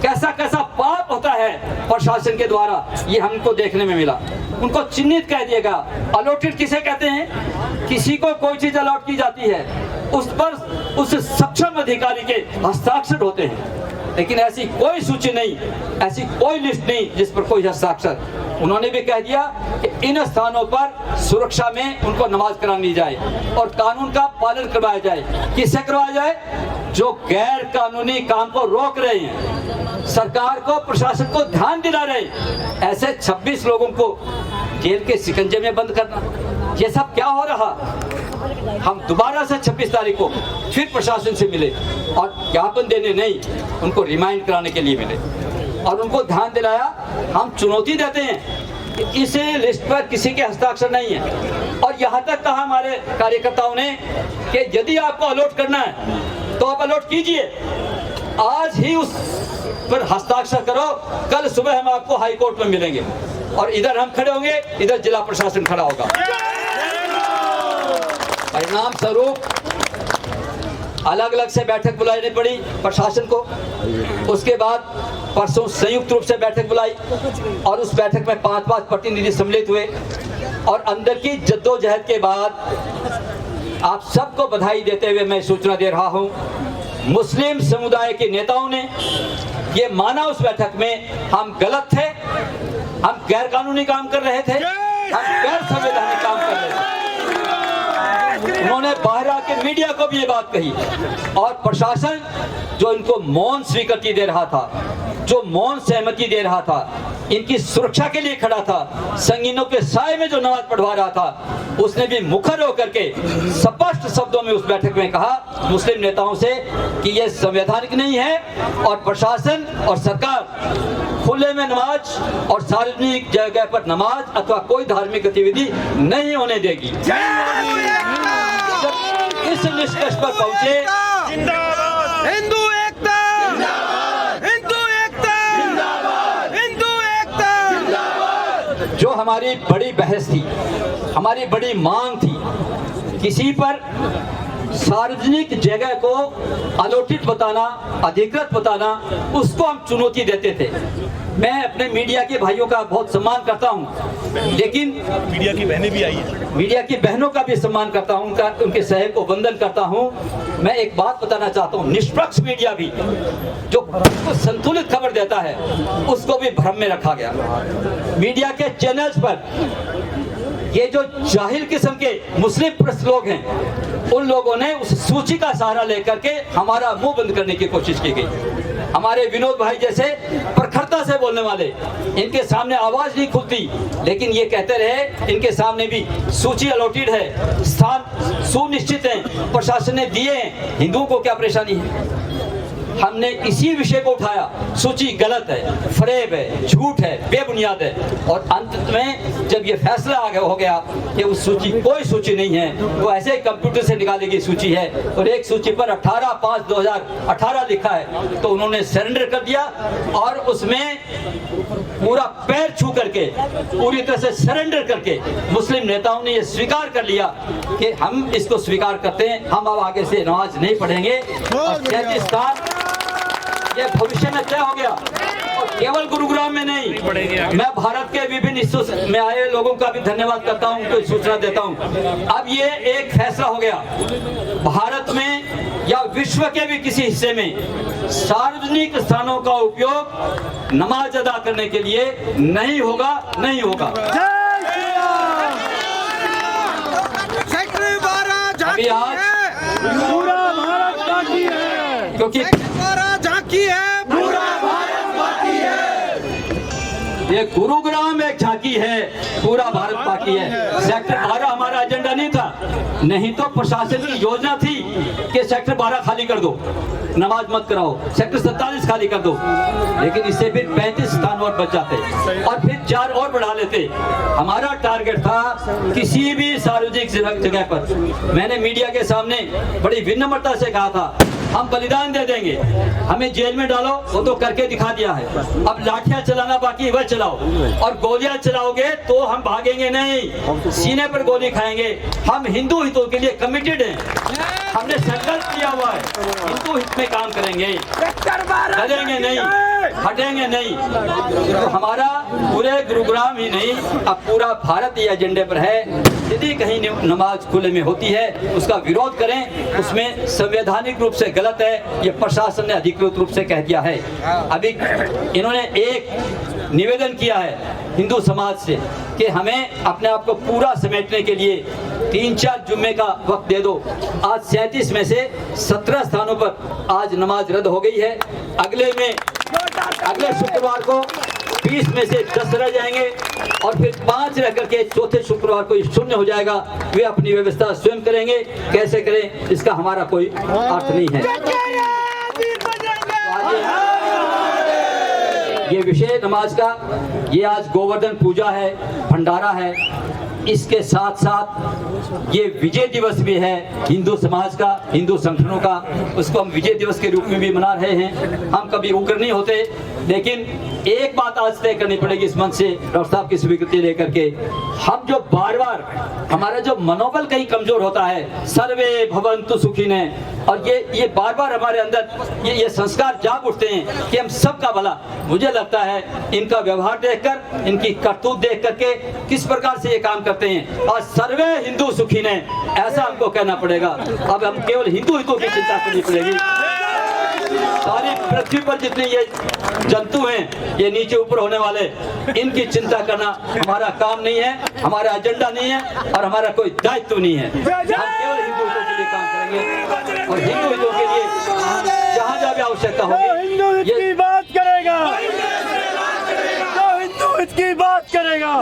S1: कैसा कैसा पाप होता है प्रशासन के द्वारा, ये हमको देखने में मिला। उनको चिन्हित कह दिएगा। अलॉटेड किसे कहते हैं? किसी को कोई चीज अलॉट की जाती है, उस पर उस सक्षम अधिकारी के हस्ताक्षर होते हैं। लेकिन ऐसी कोई सूची नहीं, ऐसी कोई लिस्ट नहीं जिस पर कोई हस्ताक्षर। उन्होंने भी कह दिया कि इन स्थानों पर सुरक्षा में उनको नमाज करानी जाए और कानून का पालन करवाया जाए। किससे करवाया जाए? जो गैर कानूनी काम को रोक रहे हैं, सरकार को, प्रशासन को ध्यान दिला रहे हैं। ऐसे 26 लोगों को जेल के शिकंजे में बंद करना, ये सब क्या हो रहा? हम दोबारा से 26 तारीख को फिर प्रशासन से मिले और ज्ञापन देने नहीं, उनको रिमाइंड कराने के लिए मिले और उनको ध्यान दिलाया। हम चुनौती देते हैं कि इस लिस्ट पर किसी के हस्ताक्षर नहीं है। और यहाँ तक कहा हमारे कार्यकर्ताओं ने कि यदि आपको अलॉट करना है तो आप अलॉट कीजिए, आज ही उस पर हस्ताक्षर करो, कल सुबह हम आपको हाई कोर्ट में मिलेंगे और इधर हम खड़े होंगे, इधर जिला प्रशासन खड़ा होगा। परिणाम स्वरूप अलग अलग से बैठक बुलानी पड़ी प्रशासन को। उसके बाद परसों संयुक्त रूप से बैठक बुलाई और उस बैठक में 5 प्रतिनिधि सम्मिलित हुए और अंदर की जद्दोजहद के बाद आप सबको बधाई देते हुए मैं सूचना दे रहा हूं, मुस्लिम समुदाय के नेताओं ने ये माना उस बैठक में हम गलत थे, हम गैर कानूनी काम कर रहे थे, हम गैर संवैधानिक काम कर रहे थे। उन्होंने बाहर आके मीडिया को भी ये बात कही और प्रशासन जो इनको मौन स्वीकृति दे रहा था, जो मौन सहमति दे रहा था, इनकी सुरक्षा के लिए खड़ा था, संगीनों के साए में जो नमाज पढ़वा रहा था, उसने भी मुखर होकर के स्पष्ट शब्दों में उस बैठक में कहा मुस्लिम नेताओं से कि यह संवैधानिक नहीं है और प्रशासन और सरकार खुले में नमाज और सार्वजनिक जगह पर नमाज अथवा कोई धार्मिक गतिविधि नहीं होने देगी। इस निष्कर्ष पर पहुंचे,
S5: हिंदू एकता, हिंदू एकता, हिंदू एकता।
S1: जो हमारी बड़ी बहस थी, हमारी बड़ी मांग थी, किसी पर सार्वजनिक जगह को अलौकिक बताना, अधिकृत बताना, उसको हम चुनौती देते थे। मैं अपने मीडिया के भाइयों का बहुत सम्मान करता हूं, लेकिन
S3: मीडिया की बहनें भी आई हैं।
S1: मीडिया की बहनों का भी सम्मान करता हूं, उनके सहयोग को वंदन करता हूं। मैं एक बात बताना चाहता हूं, निष्पक्ष मीडिया भी जो संतुलित खबर देता है उसको भी भ्रम में रखा गया। मीडिया के चैनल्स पर ये जो जाहिल किस्म के मुस्लिम प्रेस लोग हैं, उन लोगों ने उस सूची का सहारा लेकर के हमारा मुंह बंद करने की कोशिश की गई। हमारे विनोद भाई जैसे प्रखरता से बोलने वाले, इनके सामने आवाज नहीं खुलती, लेकिन ये कहते रहे इनके सामने भी सूची अलॉटेड है, स्थान सुनिश्चित है, प्रशासन ने दिए हैं, हिंदुओं को क्या परेशानी है। हमने इसी विषय को उठाया, सूची गलत है, फरेब है, झूठ है, बेबुनियाद है और अंत में जब ये फैसला हो गया कि उस सूची कोई सूची नहीं है, वो ऐसे ही कंप्यूटर से निकाली गई सूची है और एक सूची पर 18/5/2018 लिखा है, तो उन्होंने सरेंडर कर दिया और उसमें पूरा पैर छू करके, पूरी तरह से सरेंडर करके मुस्लिम नेताओं ने ये स्वीकार कर लिया कि हम इसको स्वीकार करते हैं, हम अब आगे से नमाज नहीं पढ़ेंगे और 33 स्थान ये भविष्य में तय हो गया। और केवल गुरुग्राम में नहीं, मैं भारत के विभिन्न हिस्सों में आए लोगों का भी धन्यवाद करता हूं, उनको सूचना देता हूं। अब ये एक फैसला हो गया, भारत में या विश्व के भी किसी हिस्से में सार्वजनिक स्थानों का उपयोग नमाज अदा करने के लिए नहीं होगा, नहीं होगा। अभी आज
S5: पूरा भारत बाकी है,
S1: क्योंकि
S5: झांकी है, पूरा भारत बाकी है।
S1: ये गुरुग्राम एक झांकी है, पूरा भारत बाकी है। सेक्टर 12 हमारा एजेंडा नहीं था, नहीं तो प्रशासन की योजना थी कि सेक्टर 12 खाली कर दो, नमाज मत कराओ, सेक्टर 47 खाली कर दो, लेकिन इससे फिर 35 स्थान और बच जाते और फिर 4 और बढ़ा लेते। हमारा टारगेट था किसी भी सार्वजनिक जगह पर, मैंने मीडिया के सामने बड़ी विनम्रता से कहा था, हम बलिदान दे देंगे, हमें जेल में डालो, वो तो करके दिखा दिया है, अब लाठियां चलाना बाकी, वह चलाओ, और गोलियां चलाओगे तो हम भागेंगे नहीं, सीने पर गोली खाएंगे। हम हिंदू हितों के लिए कमिटेड हैं, हमने संकल्प किया हुआ है, हिंदू हित में काम करेंगे, डरेंगे नहीं, हटेंगे नहीं। तो हमारा पूरे गुरुग्राम ही नहीं, अब पूरा भारत ये एजेंडे पर है। यदि कहीं नमाज खुले में होती है उसका विरोध करें, उसमें संवैधानिक रूप से गलत है, ये प्रशासन ने अधिकृत रूप से कह दिया है। अभी इन्होंने एक निवेदन किया है हिंदू समाज से कि हमें अपने आप को पूरा समेटने के लिए 3-4 जुम्मे का वक्त दे दो। आज 37 में से 17 स्थानों पर आज नमाज रद्द हो गई है। अगले शुक्रवार को 20 में से 10 रह जाएंगे और फिर 5 रह करके चौथे शुक्रवार को शून्य हो जाएगा। वे अपनी व्यवस्था स्वयं करेंगे, कैसे करें इसका हमारा कोई अर्थ नहीं है। ये विषय नमाज का, ये आज गोवर्धन पूजा है, भंडारा है, इसके साथ साथ ये विजय दिवस भी है हिंदू समाज का, हिंदू संगठनों का। उसको हम विजय दिवस के रूप में भी मना रहे हैं। हम कभी उग्र नहीं होते, लेकिन एक बात आज तय करनी पड़ेगी इस मंच से, डॉक्टर साहब की स्वीकृति लेकर के। हम जो बार बार हमारा जो मनोबल कहीं कमजोर होता है, सर्वे भवन्तु सुखिने, और ये बार बार हमारे अंदर ये संस्कार जाग उठते हैं कि हम सबका भला। मुझे लगता है इनका व्यवहार देखकर, इनकी करतूत देख करके किस प्रकार से ये काम करते हैं, और सर्वे हिंदू सुखी ने ऐसा हमको कहना पड़ेगा। अब हम केवल हिंदू हितों की चिंता करनी पड़ेगी। सारी पृथ्वी पर जितने ये जंतु हैं, ये नीचे ऊपर होने वाले, इनकी चिंता करना हमारा काम नहीं है, हमारा एजेंडा नहीं है और हमारा कोई दायित्व नहीं है। हम केवल हिंदू हितों के लिए काम करेंगे और हिंदू हितों के लिए जहाँ जहाँ भी आवश्यकता होगी
S5: ये बात करेगा, हिंदू हित की बात करेगा।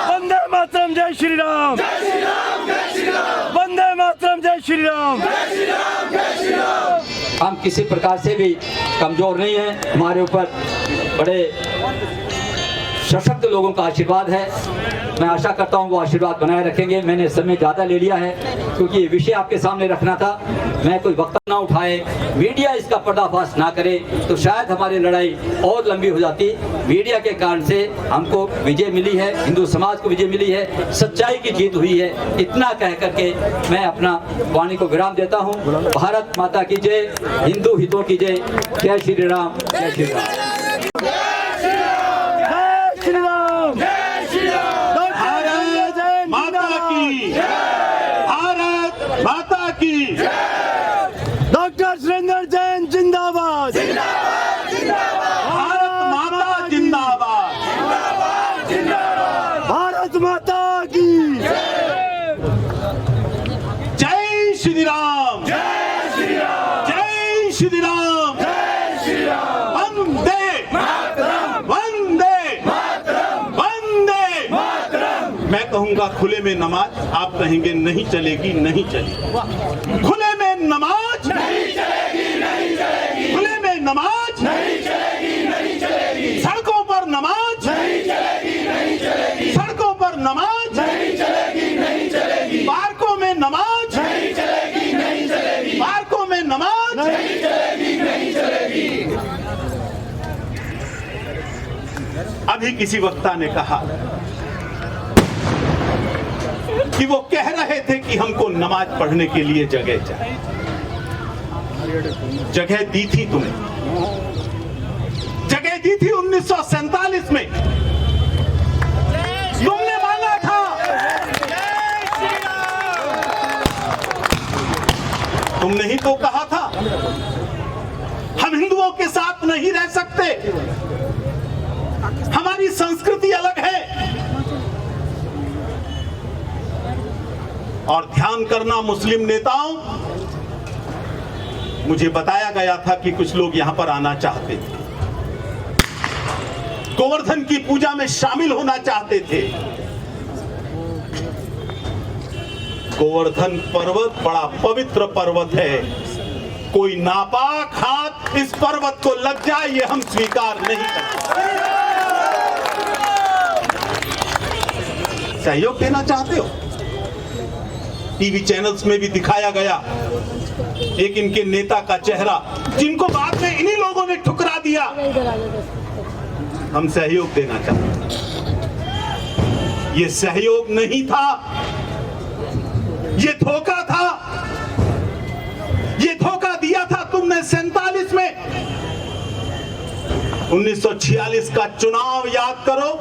S5: वंदे मातरम, जय श्री राम। वंदे मातरम, जय श्री राम।
S1: हम किसी प्रकार से भी कमजोर नहीं हैं, हमारे ऊपर बड़े सशक्त लोगों का आशीर्वाद है। मैं आशा करता हूं वो आशीर्वाद बनाए रखेंगे। मैंने समय ज़्यादा ले लिया है क्योंकि ये विषय आपके सामने रखना था। मैं कोई वक्तव्य ना उठाए, मीडिया इसका पर्दाफाश ना करे तो शायद हमारी लड़ाई और लंबी हो जाती। मीडिया के कारण से हमको विजय मिली है, हिंदू समाज को विजय मिली है, सच्चाई की जीत हुई है। इतना कह करके मैं अपना वाणी को विराम देता हूँ। भारत माता की जय, हिंदू हितों की जय। जय श्री राम, जय श्री राम।
S5: माता की डॉक्टर सुरेंद्र जैन जिंदाबाद। भारत माता जिंदाबाद। भारत माता की जय श्री राम। जय श्री राम। जय श्री राम। जय श्री राम। वंदे मातरम। वंदे मातरम। वंदे मातरम। मैं कहूंगा खुले में नमाज, आप कहेंगे नहीं चलेगी, नहीं चलेगी। खुले में नमाज नहीं चलेगी, नहीं चलेगी। खुले में नमाज नहीं चलेगी, नहीं चलेगी। सड़कों पर नमाज नहीं चलेगी, नहीं चलेगी। सड़कों पर नमाज नहीं चलेगी, नहीं चलेगी। पार्कों में नमाज नहीं चलेगी, नहीं चलेगी। पार्कों में नमाज नहीं चलेगी, नहीं चलेगी। अभी किसी वक्ता ने कहा कि वो कह रहे थे कि हमको नमाज पढ़ने के लिए जगह चाहिए। जगह दी थी तुम्हें, जगह दी थी 1947 में। तुमने मांगा था, तुमने ही तो कहा था हम हिंदुओं के साथ नहीं रह सकते, हमारी संस्कृति अलग है। और ध्यान करना मुस्लिम नेताओं, मुझे बताया गया था कि कुछ लोग यहां पर आना चाहते थे, गोवर्धन की पूजा में शामिल होना चाहते थे। गोवर्धन पर्वत बड़ा पवित्र पर्वत है, कोई नापाक हाथ इस पर्वत को लग जाए ये हम स्वीकार नहीं करते। सहयोग देना चाहते हो? टीवी चैनल्स में भी दिखाया गया एक इनके नेता का चेहरा, जिनको बाद में इन्हीं लोगों ने ठुकरा दिया। हम सहयोग देना चाहते, ये सहयोग नहीं था, ये धोखा था। ये धोखा दिया था तुमने 47 में। 1946 का चुनाव याद करो,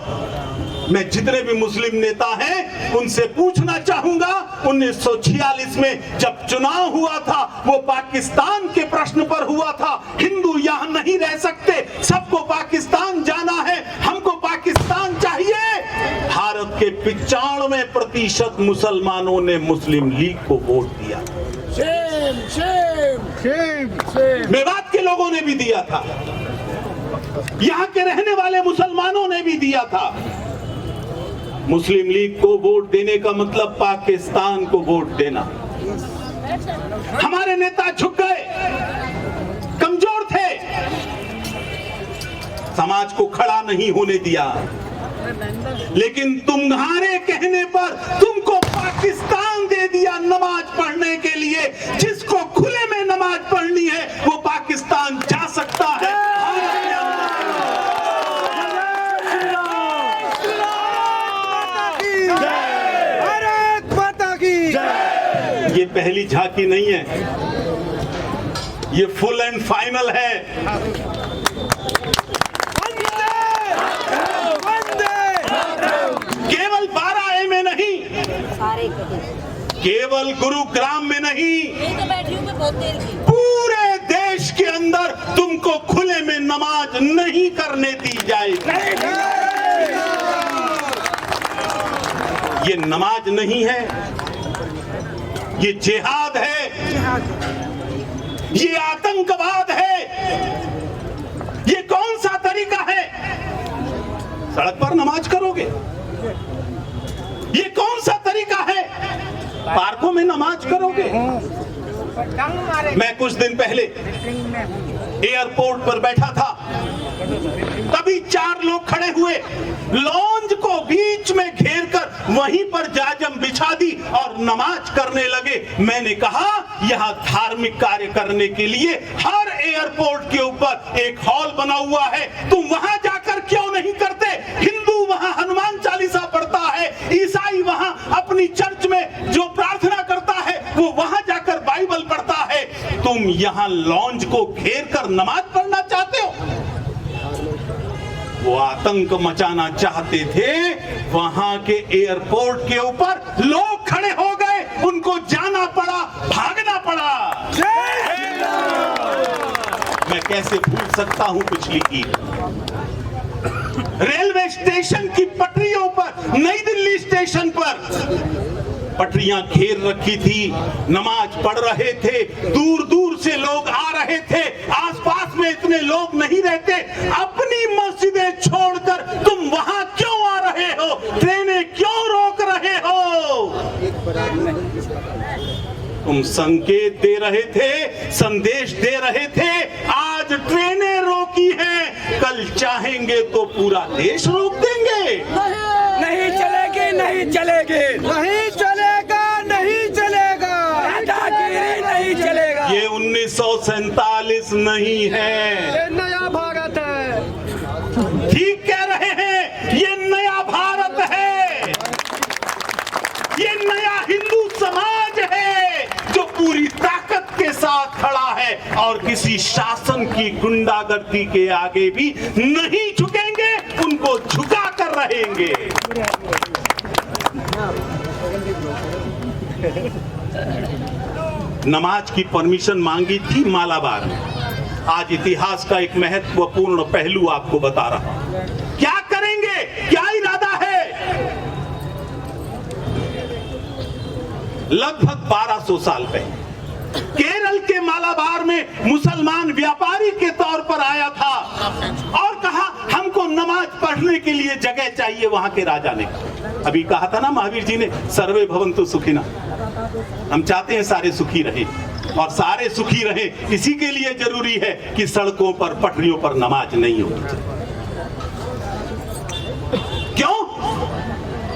S5: मैं जितने भी मुस्लिम नेता हैं उनसे पूछना चाहूंगा, 1946 में जब चुनाव हुआ था वो पाकिस्तान के प्रश्न पर हुआ था। हिंदू यहां नहीं रह सकते, सबको पाकिस्तान जाना है, हमको पाकिस्तान चाहिए। भारत के 95% मुसलमानों ने मुस्लिम लीग को वोट दिया। मेवात के लोगों ने भी दिया था, यहां के रहने वाले मुसलमानों ने भी दिया था। मुस्लिम लीग को वोट देने का मतलब पाकिस्तान को वोट देना। हमारे नेता झुक गए, कमजोर थे, समाज को खड़ा नहीं होने दिया। लेकिन तुम्हारे कहने पर तुमको पाकिस्तान दे दिया नमाज पढ़ने के लिए। जिसको खुले में नमाज पढ़नी है वो पाकिस्तान जा सकता है। ये पहली झांकी नहीं है, ये फुल एंड फाइनल है। केवल 12A में नहीं, केवल गुरुग्राम में नहीं, पूरे देश के अंदर तुमको खुले में नमाज नहीं करने दी जाएगी। ये नमाज नहीं है, ये जिहाद है, ये आतंकवाद है। ये कौन सा तरीका है? सड़क पर नमाज करोगे? ये कौन सा तरीका है? पार्कों में नमाज करोगे? मैं कुछ दिन पहले एयरपोर्ट पर बैठा था, तभी 4 लोग खड़े हुए, लॉन्ज को बीच में घेरकर वहीं पर जाजम बिछा दी और नमाज करने लगे। मैंने कहा यहाँ धार्मिक कार्य करने के लिए हर एयरपोर्ट के ऊपर एक हॉल बना हुआ है, तुम वहां जाकर क्यों नहीं करते? हिंदू वहां हनुमान चालीसा पढ़ता है, ईसाई वहां अपनी चर्च में जो प्रार्थना करता है वो वहां जाकर बाइबल पढ़ता है, तुम यहाँ लॉन्ज को घेर कर नमाज पढ़ना चाहते हो? वो आतंक मचाना चाहते थे। वहां के एयरपोर्ट के ऊपर लोग खड़े हो गए, उनको जाना पड़ा, भागना पड़ा। मैं कैसे भूल सकता हूं पिछली ईद, रेलवे स्टेशन की पटरियों पर, नई दिल्ली स्टेशन पर पटरियां घेर रखी थी, नमाज पढ़ रहे थे, दूर दूर से लोग आ रहे थे, आसपास में इतने लोग नहीं रहते। अपनी मस्जिदें छोड़कर तुम वहां क्यों आ रहे हो? ट्रेनें क्यों रोक रहे हो? तुम संकेत दे रहे थे, संदेश दे रहे थे। आज ट्रेनें रोकी हैं, कल चाहेंगे तो पूरा देश रोक देंगे।
S8: नहीं चलेगी, नहीं चलेगी, नहीं चलेगा, नहीं चलेगा, दादागिरी नहीं चलेगा।
S5: ये 1947 नहीं है,
S8: ये नया भारत है।
S5: ठीक कह रहे हैं, ये नया भारत है, ये नया हिंदू समाज है जो पूरी ताकत के साथ खड़ा है और किसी शासन की गुंडागर्दी के आगे भी नहीं झुकेंगे, उनको झुका कर रहेंगे। नमाज की परमिशन मांगी थी मालाबार में। आज इतिहास का एक महत्वपूर्ण पहलू आपको बता रहा हूं। क्या करेंगे, क्या इरादा है? लगभग 1200 साल पहले केरल के मालाबार में मुसलमान व्यापारी के तौर पर आया था और कहा हमको नमाज पढ़ने के लिए जगह चाहिए। वहां के राजा ने अभी कहा था ना महावीर जी ने, सर्वे भवन्तु सुखिनः, हम चाहते हैं सारे सुखी रहे और सारे सुखी रहे इसी के लिए जरूरी है कि सड़कों पर, पटरियों पर नमाज नहीं होनी चाहिए। क्यों?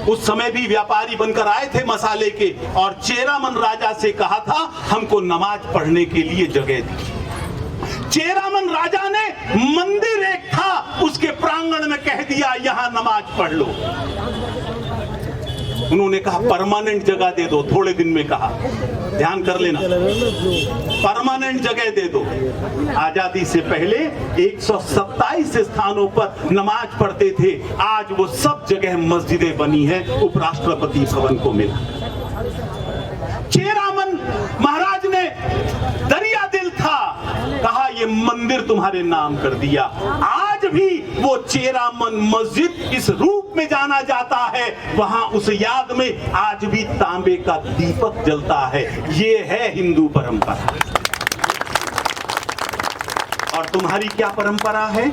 S5: उस समय भी व्यापारी बनकर आए थे मसाले के और चेरामन राजा से कहा था हमको नमाज पढ़ने के लिए जगह दी। चेरामन राजा ने मंदिर एक था उसके प्रांगण में कह दिया यहां नमाज पढ़ लो। उन्होंने कहा परमानेंट जगह दे दो, थोड़े दिन में कहा, ध्यान कर लेना, परमानेंट जगह दे दो। आजादी से पहले 127 स्थानों पर नमाज पढ़ते थे, आज वो सब जगह मस्जिदें बनी हैं, उपराष्ट्रपति भवन को मिला। चेरामन महाराज ने दरिया दिल था, कहा ये मंदिर तुम्हारे नाम कर दिया। आज भी वो चेरामन मस्जिद इस रूप में जाना जाता है, वहां उस याद में आज भी तांबे का दीपक जलता है। ये है हिंदू परंपरा। और तुम्हारी क्या परंपरा है?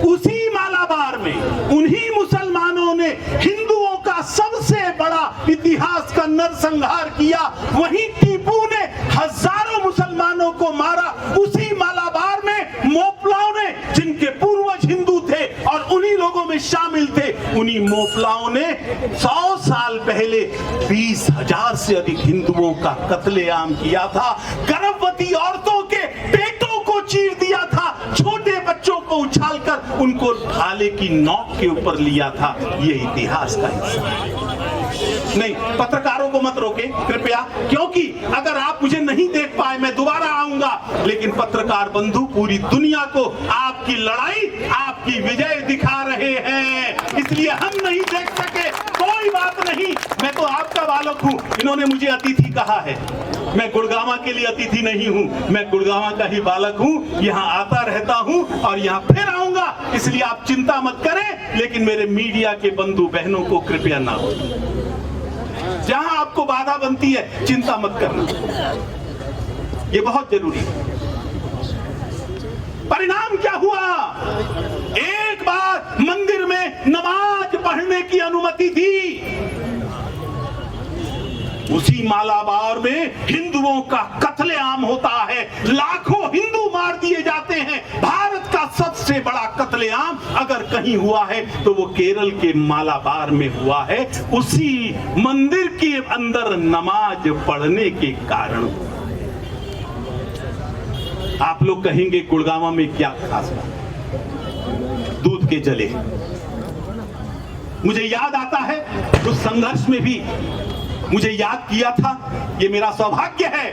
S5: उसी मालाबार में उन्हीं मुसलमानों ने हिंदुओं का सबसे बड़ा इतिहास का नरसंहार किया। वहीं टीपू ने हजारों मुसलमानों को मारा। उसी मालाबार में मोपलाओं ने, जिनके पूर्वज हिंदू थे और उन्हीं लोगों में शामिल थे, उन्हीं मोपलाओं ने 100 साल पहले 20,000 से अधिक हिंदुओं का कत्लेआम किया था। गर्भवती औरतों के पेटों को चीर दिया था, छोटे बच्चों को उछालकर उनको भाले की नोक के ऊपर लिया था। ये इतिहास का हिस्सा है। नहीं, पत्रकारों को मत रोके कृपया, क्योंकि अगर आप मुझे नहीं देख पाए मैं दोबारा आऊंगा, लेकिन पत्रकार बंधु पूरी दुनिया को आपकी लड़ाई, आपकी विजय दिखा रहे हैं, इसलिए हम नहीं देख सके। कोई बात नहीं, मैं तो आपका बालक हूं। इन्होंने मुझे अतिथि कहा है, मैं गुड़गांव के लिए अतिथि नहीं हूं, मैं गुड़गांव का ही बालक हूं, यहां आता रहता हूं और यहां फिर आऊंगा, इसलिए आप चिंता मत करें। लेकिन मेरे मीडिया के बंधु बहनों को कृपया ना हो, जहां आपको बाधा बनती है चिंता मत करना, ये बहुत जरूरी है। परिणाम क्या हुआ? एक बार मंदिर में नमाज पढ़ने की अनुमति थी, उसी मालाबार में हिंदुओं का कत्लेआम होता है, लाखों हिंदू मार दिए जाते हैं। भारत का सबसे बड़ा कत्लेआम अगर कहीं हुआ है तो वो केरल के मालाबार में हुआ है, उसी मंदिर के अंदर नमाज पढ़ने के कारण। आप लोग कहेंगे गुड़गांव में क्या खास बात? दूध के जले। मुझे याद आता है उस संघर्ष में भी मुझे याद किया था। ये मेरा सौभाग्य है,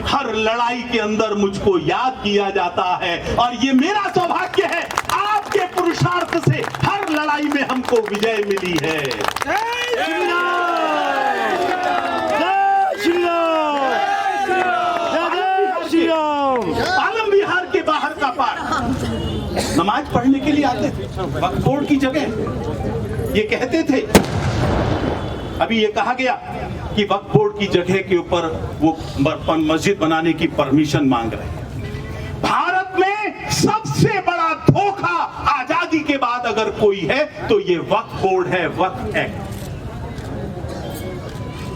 S5: हर लड़ाई के अंदर मुझको याद किया जाता है, और ये मेरा सौभाग्य है आपके पुरुषार्थ से हर लड़ाई में हमको विजय मिली है। जय श्री राम, जय श्री राम, जय श्री राम। आलम बिहार के बाहर का पार नमाज पढ़ने के लिए आते थे, वक्फ बोर्ड की जगह। ये कहते थे, अभी ये कहा गया कि वक्फ बोर्ड की जगह के ऊपर वो मस्जिद बनाने की परमिशन मांग रहे हैं। भारत में सबसे बड़ा धोखा आजादी के बाद अगर कोई है तो ये वक्फ बोर्ड है, वक्फ एक्ट।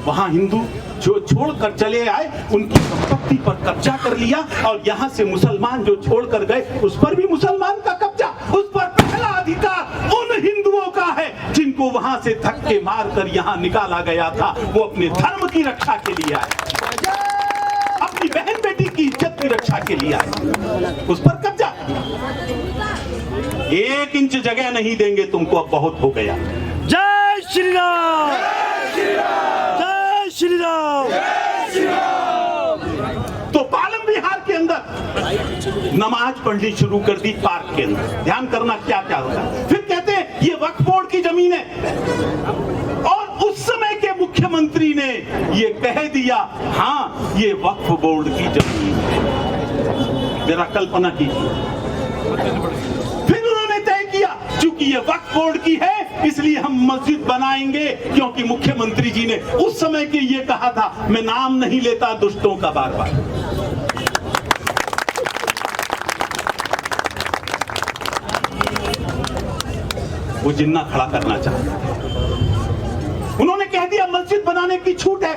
S5: वहां हिंदू जो छोड़कर चले आए उनकी संपत्ति पर कब्जा कर लिया, और यहां से मुसलमान जो छोड़कर गए उस पर भी मुसलमान का कब्जा। उस पर पहला अधिकार उन हिंदुओं का है जिनको वहां से धक्के मारकर यहां निकाला गया था। वो अपने धर्म की रक्षा के लिए आए, अपनी बहन बेटी की इज्जत की रक्षा के लिए आए, उस पर कब्जा। 1 इंच जगह नहीं देंगे तुमको, अब बहुत हो गया।
S8: जय श्री राम, जय श्री राम, जय श्री राम, जय श्री राम।
S5: तो पालम बिहार के अंदर नमाज पढ़नी शुरू कर दी पार्क के अंदर। ध्यान करना क्या क्या होता है। फिर कहते हैं ये वक्फ बोर्ड की जमीन है, और उस समय के मुख्यमंत्री ने ये कह दिया हाँ ये वक्फ बोर्ड की जमीन है। जरा कल्पना कीजिए। फिर उन्होंने तय किया चूंकि ये वक्फ बोर्ड की है इसलिए हम मस्जिद बनाएंगे, क्योंकि मुख्यमंत्री जी ने उस समय के ये कहा था, मैं नाम नहीं लेता दुष्टों का बार बार। वो जिन्ना खड़ा करना चाहता था। उन्होंने कह दिया मस्जिद बनाने की छूट है,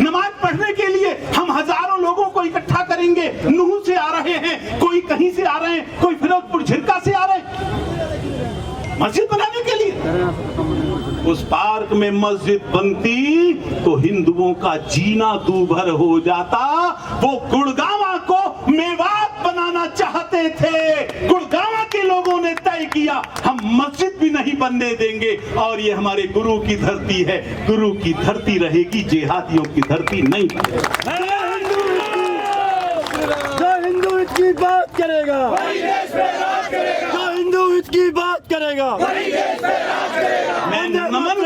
S5: नमाज पढ़ने के लिए हम हजारों लोगों को इकट्ठा करेंगे। नूह से आ रहे हैं, कोई कहीं से आ रहे हैं, कोई फिरोजपुर झिरका से आ रहे हैं मस्जिद बनाने के लिए। उस पार्क में मस्जिद बनती तो हिंदुओं का जीना दूभर हो जाता। वो गुड़गांव को मेवात बनाना चाहते थे। गुड़गांव के लोगों ने तय किया, हम मस्जिद भी नहीं बनने देंगे। और ये हमारे गुरु की धरती है, गुरु की धरती रहेगी, जिहादियों की धरती नहीं बनेगी।
S8: जो हिंदू हित की बात करेगा, जो हिंदू हित की बात करेगा,
S5: मैं नमन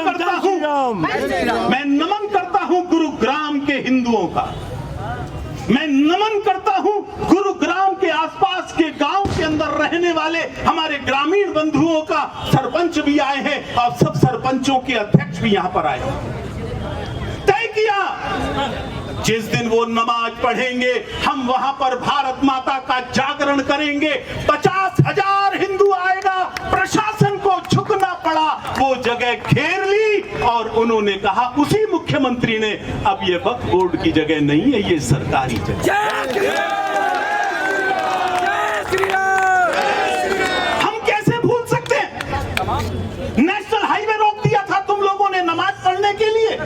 S5: करता हूं गुरुग्राम के हिंदुओं का। मैं नमन करता हूं गुरुग्राम के आसपास के गांव के अंदर रहने वाले हमारे ग्रामीण बंधुओं का। सरपंच भी आए हैं और सब सरपंचों के अध्यक्ष भी यहां पर आए। तय किया जिस दिन वो नमाज पढ़ेंगे हम वहां पर भारत माता का जागरण करेंगे। 50,000 हिंदू आएगा, प्रशासन को झुकना पड़ा, वो जगह घेर ली और उन्होंने कहा, उसी मुख्यमंत्री ने, अब ये वक्फ बोर्ड की जगह नहीं है, ये सरकारी जगह। हम कैसे भूल सकते हैं? नेशनल हाईवे रोक दिया था तुम लोगों ने नमाज पढ़ने के लिए।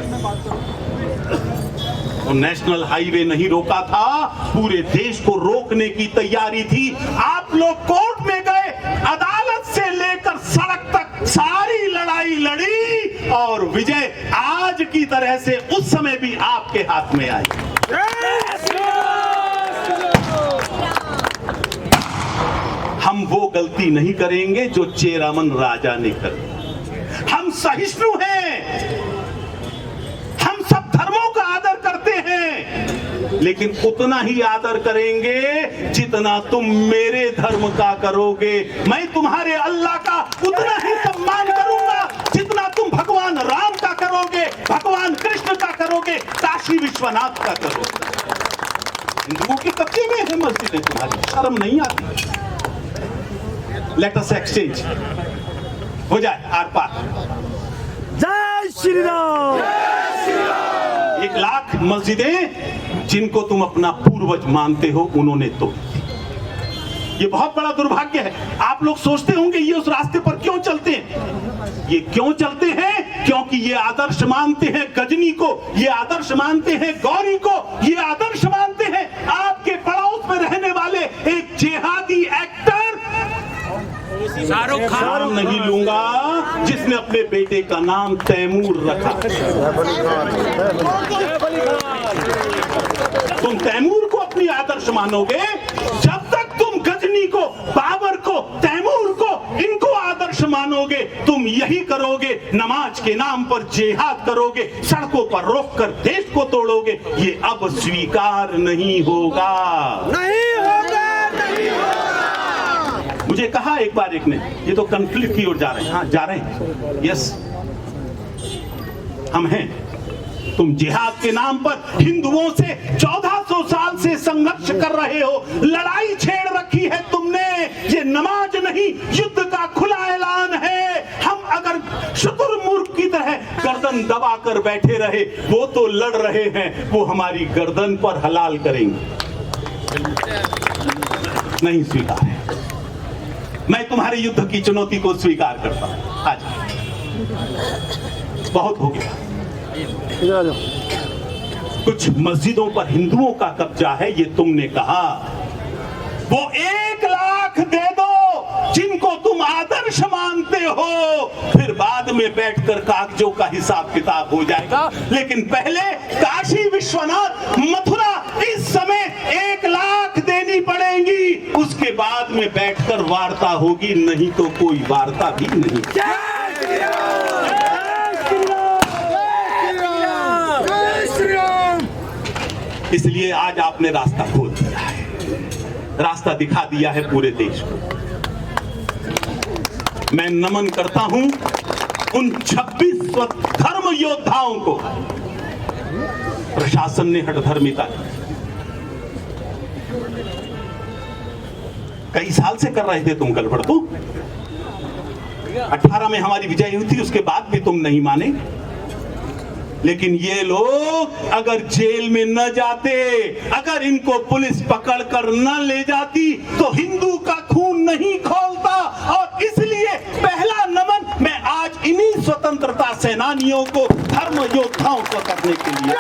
S5: तो नेशनल हाईवे नहीं रोका था, पूरे देश को रोकने की तैयारी थी। आप लोग कोर्ट में गए, अदालत से लेकर सड़क तक सारी लड़ाई लड़ी और विजय आज की तरह से उस समय भी आपके हाथ में आई। हम वो गलती नहीं करेंगे जो चेरामन राजा ने कर। हम सहिष्णु हैं, हम सब धर्मों का आदर करते हैं, लेकिन उतना ही आदर करेंगे जितना तुम मेरे धर्म का करोगे। मैं तुम्हारे अल्लाह का उतना ही सम्मान करूंगा जितना तुम भगवान राम का करोगे, भगवान कृष्ण का करोगे, काशी विश्वनाथ का करोगे। हिंदुओं के कब्जे में है मस्जिदें, तुम्हारी शर्म नहीं आती? लेट अस एक्सचेंज हो जाए आर पार।
S8: जय श्री राम।
S5: 1 लाख मस्जिदें जिनको तुम अपना पूर्वज मानते हो, उन्होंने तो ये बहुत बड़ा दुर्भाग्य है। आप लोग सोचते होंगे ये उस रास्ते पर क्यों चलते हैं? ये क्यों चलते हैं? क्योंकि ये आदर्श मानते हैं गजनी को, ये आदर्श मानते हैं गौरी को, ये आदर्श मानते हैं आपके पड़ोस में रहने वाले एक जिहादी एक्टर शाहरुख खान नहीं लूंगा, जिसने अपने बेटे का नाम तैमूर रखा। तुम तैमूर को अपनी आदर्श मानोगे, जब तक तुम गजनी को, बाबर को, तैमूर को, इनको आदर्श मानोगे, तुम यही करोगे। नमाज के नाम पर जिहाद करोगे, सड़कों पर रोककर देश को तोड़ोगे। ये अब स्वीकार नहीं होगा,
S8: नहीं होगा, नहीं होगा।
S5: मुझे कहा एक बार एक ने, ये तो कन्फ्लिक्ट की ओर जा रहे हैं। हाँ जा रहे हैं, यस हम हैं। तुम जिहाद के नाम पर हिंदुओं से 1400 साल से संघर्ष कर रहे हो, लड़ाई छेड़ रखी है तुमने। ये नमाज नहीं, युद्ध का खुला ऐलान है। हम अगर शुतुरमुर्ग की तरह गर्दन दबा कर बैठे रहे, वो तो लड़ रहे हैं, वो हमारी गर्दन पर हलाल करेंगे। नहीं स्वीकार है। मैं तुम्हारे युद्ध की चुनौती को स्वीकार करता हूं। आज बहुत हो गया। कुछ मस्जिदों पर हिंदुओं का कब्जा है, ये तुमने कहा। वो 1 लाख दे दो जिनको तुम आदर्श मानते हो, फिर बाद में बैठकर कागजों का हिसाब किताब हो जाएगा। लेकिन पहले काशी विश्वनाथ, मथुरा इस समय 1 लाख देनी पड़ेगी, उसके बाद में बैठकर वार्ता होगी, नहीं तो कोई वार्ता भी नहीं। इसलिए आज आपने रास्ता खोल दिया है, रास्ता दिखा दिया है पूरे देश को। मैं नमन करता हूं उन 26 धर्म योद्धाओं को। प्रशासन ने हठधर्मिता की, कई साल से कर रहे थे तुम गड़बड़। तो 18 में हमारी विजय हुई थी, उसके बाद भी तुम नहीं माने। लेकिन ये लोग अगर जेल में न जाते, अगर इनको पुलिस पकड़कर न ले जाती, तो हिंदू का खून नहीं खौलता। और इसलिए पहला नमन मैं आज इन्हीं स्वतंत्रता सेनानियों को, धर्म योद्धाओं को करने के लिए।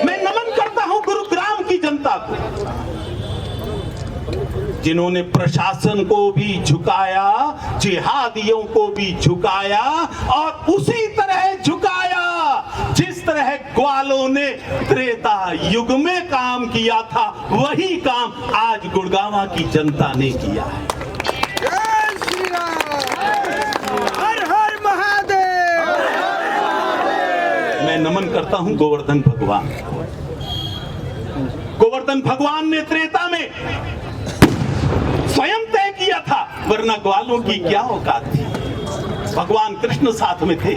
S5: मैं नमन करता हूं जनता को, जिन्होंने प्रशासन को भी झुकाया, जिहादियों को भी झुकाया और उसी तरह झुकाया जिस तरह ग्वालों ने त्रेता युग में काम किया था, वही काम आज गुड़गांव की जनता ने किया है।
S8: हर हर महादेव।
S5: मैं नमन करता हूं गोवर्धन भगवान। गोवर्धन भगवान ने त्रेता में स्वयं तय किया था, वरना ग्वालों की क्या औकात थी। भगवान कृष्ण साथ में थे,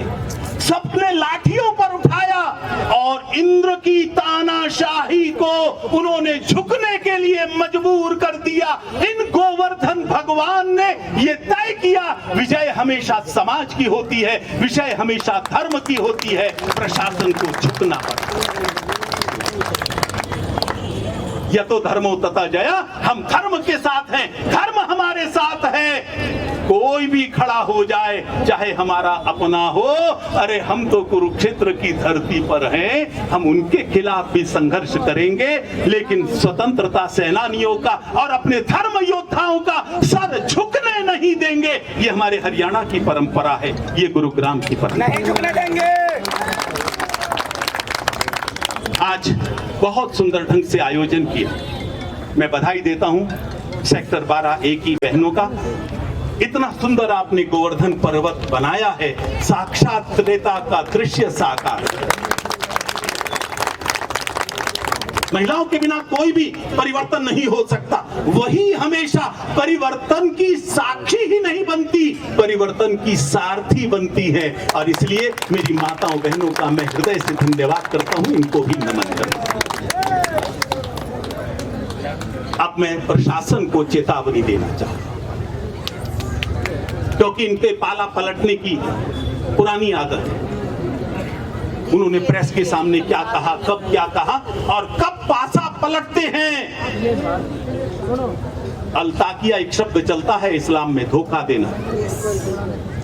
S5: सबने लाठियों पर उठाया और इंद्र की तानाशाही को उन्होंने झुकने के लिए मजबूर कर दिया। इन गोवर्धन भगवान ने यह तय किया, विजय हमेशा समाज की होती है, विजय हमेशा धर्म की होती है, प्रशासन को झुकना पड़ता है। यतो धर्मो तथा जया, हम धर्म के साथ हैं, धर्म हमारे साथ है। कोई भी खड़ा हो जाए, चाहे हमारा अपना हो, अरे हम तो कुरुक्षेत्र की धरती पर हैं, हम उनके खिलाफ भी संघर्ष करेंगे, लेकिन स्वतंत्रता सेनानियों का और अपने धर्म योद्धाओं का सर झुकने नहीं देंगे। ये हमारे हरियाणा की परंपरा है, ये गुरुग्राम की परंपरा नहीं झुकने देंगे। आज बहुत सुंदर ढंग से आयोजन किया, मैं बधाई देता हूं सेक्टर 12A की बहनों का। इतना सुंदर आपने गोवर्धन पर्वत बनाया है, साक्षात त्रेता का दृश्य साकार। महिलाओं के बिना कोई भी परिवर्तन नहीं हो सकता, वही हमेशा परिवर्तन की साक्षी ही नहीं बनती, परिवर्तन की सारथी बनती है। और इसलिए मेरी माताओं बहनों का मैं हृदय से धन्यवाद करता हूं, इनको भी नमन करता हूं। अब मैं प्रशासन को चेतावनी देना चाहता हूं, क्योंकि इनके पाला पलटने की पुरानी आदत है। उन्होंने प्रेस के सामने क्या कहा, कब क्या कहा और कब पासा पलटते हैं। अलताकिया एक शब्द चलता है इस्लाम में, धोखा देना।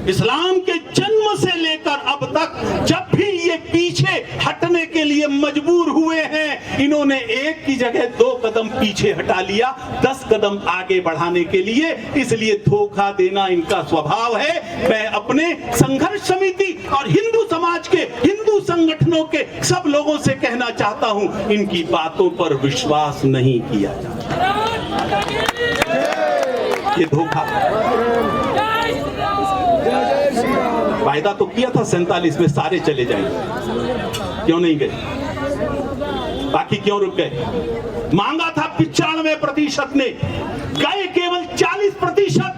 S5: इस्लाम के जन्म से लेकर अब तक जब भी ये पीछे हटने के लिए मजबूर हुए हैं, इन्होंने एक की जगह 2 कदम पीछे हटा लिया, 10 कदम आगे बढ़ाने के लिए। इसलिए धोखा देना इनका स्वभाव है। मैं अपने संघर्ष समिति और हिंदू समाज के, हिंदू संगठनों के सब लोगों से कहना चाहता हूं, इनकी बातों पर विश्वास नहीं किया जाता। ये धोखा, वायदा तो किया था 47 में सारे चले जाएंगे, क्यों नहीं गए? बाकी क्यों रुक गए? मांगा था 95% ने, गए केवल 40%,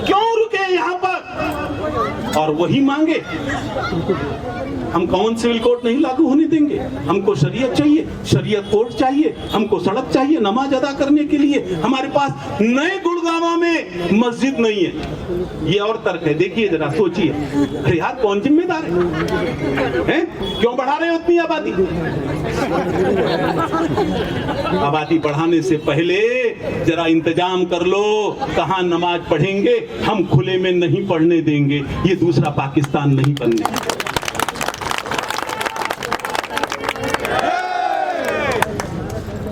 S5: क्यों रुके यहां पर? और वही मांगे। हम कॉमन सिविल कोड नहीं लागू होने देंगे, हमको शरीयत चाहिए, शरीयत कोड चाहिए, हमको सड़क चाहिए नमाज अदा करने के लिए। हमारे पास नए गुड़गांव में मस्जिद नहीं है, ये और तर्क है। देखिए जरा सोचिए, अरे यार कौन जिम्मेदार है? क्यों बढ़ा रहे हो इतनी आबादी? आबादी बढ़ाने से पहले जरा इंतजाम कर लो, कहां नमाज पढ़ेंगे। हम खुले में नहीं पढ़ने देंगे, ये दूसरा पाकिस्तान नहीं बनने।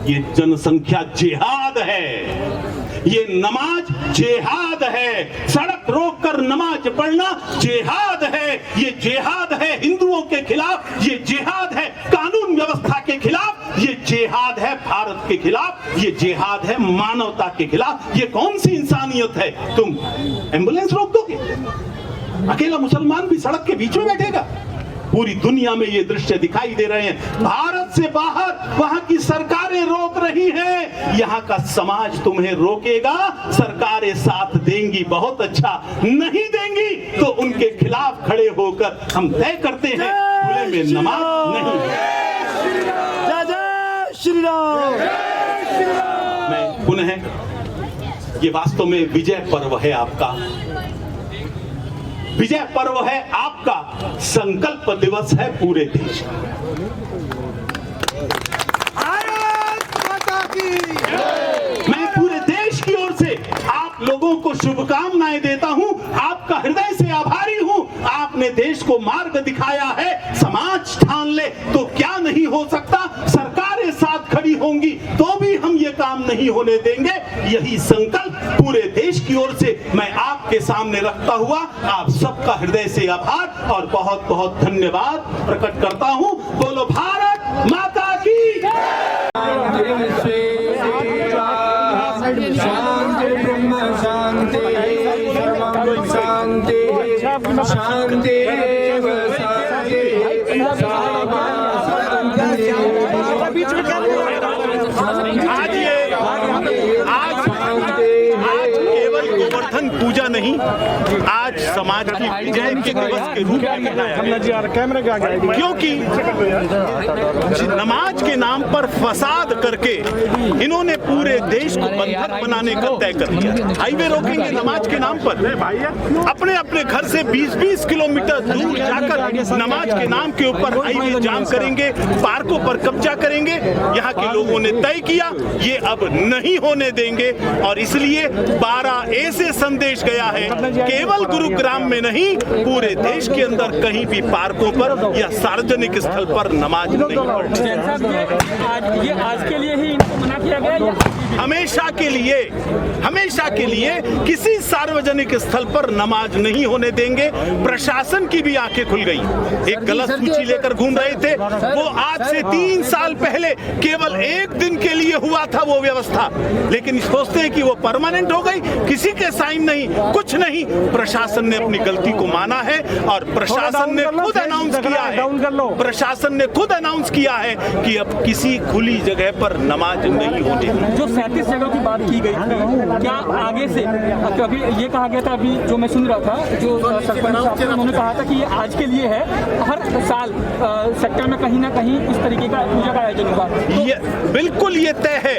S5: ये जनसंख्या जिहाद है, ये नमाज जिहाद है, सड़क रोक कर नमाज पढ़ना जिहाद है। ये जिहाद है हिंदुओं के खिलाफ, ये जिहाद है कानून व्यवस्था के खिलाफ, ये जिहाद है भारत के खिलाफ, ये जिहाद है मानवता के खिलाफ। ये कौन सी इंसानियत है? तुम एम्बुलेंस रोक दोगे? अकेला मुसलमान भी सड़क के बीच में बैठेगा? पूरी दुनिया में ये दृश्य दिखाई दे रहे हैं। भारत से बाहर वहां की सरकारें रोक रही हैं, यहाँ का समाज तुम्हें रोकेगा। सरकारें साथ देंगी, बहुत अच्छा, नहीं देंगी तो उनके खिलाफ खड़े होकर हम तय करते हैं खुले में नमाज नहीं।
S8: जय श्री राम।
S5: मैं पुनः, ये वास्तव में विजय पर्व है आपका, विजय पर्व है आपका, संकल्प दिवस है पूरे देश का।
S8: भारत माता की।
S5: मैं पूरे देश की ओर से आप लोगों को शुभकामनाएं देता हूं, आपका हृदय से आभारी हूं। आपने अपने देश को मार्ग दिखाया है। समाज ठान ले तो क्या नहीं हो सकता, सरकारें साथ खड़ी होंगी तो भी हम ये काम नहीं होने देंगे। यही संकल्प पूरे देश की ओर से मैं आपके सामने रखता हुआ आप सबका हृदय से आभार और बहुत बहुत धन्यवाद प्रकट करता हूं। बोलो भारत माता की।
S3: गोवर्धन पूजा नहीं, आज समाज की विजय के दिवस के रूप में मनाया गया। क्योंकि नमाज के नाम पर फसाद करके इन्होंने पूरे देश को बंधक बनाने का तय कर लिया। हाईवे रोकेंगे नमाज के नाम पर, अपने अपने घर से 20-20 किलोमीटर दूर जाकर नमाज के नाम के ऊपर हाईवे जाम करेंगे, पार्कों पर कब्जा करेंगे। यहाँ के लोगों ने तय किया ये अब नहीं होने देंगे और इसलिए 12 ऐसे संदेश गया है, केवल गुरुग्राम में नहीं पूरे देश के अंदर कहीं भी पार्कों पर या सार्वजनिक स्थल पर नमाज नहीं पढ़नी।
S6: ये आज के लिए ही इनको मना किया गया,
S3: हमेशा के लिए किसी सार्वजनिक स्थल पर नमाज नहीं होने देंगे। प्रशासन की भी आंखें खुल गई। एक गलत सूची लेकर घूम रहे थे, वो आज से 3 साल पहले केवल एक दिन के लिए हुआ था वो व्यवस्था, लेकिन सोचते हैं कि वो परमानेंट हो गई। किसी के साइन नहीं, कुछ नहीं। प्रशासन ने अपनी गलती को माना है और प्रशासन ने खुद अनाउंस किया है कि अब किसी खुली जगह पर नमाज नहीं होगी।
S6: जो 37 जगह की बात की गई थी, क्या आगे से, क्योंकि ये कहा गया था, अभी जो मैं सुन रहा था, जो सरपंच साहब ने उन्होंने कहा था कि ये आज के लिए है, हर साल सेक्टर में कहीं ना कहीं इस तरीके का पूजा का आयोजन होगा।
S3: ये बिल्कुल ये तय है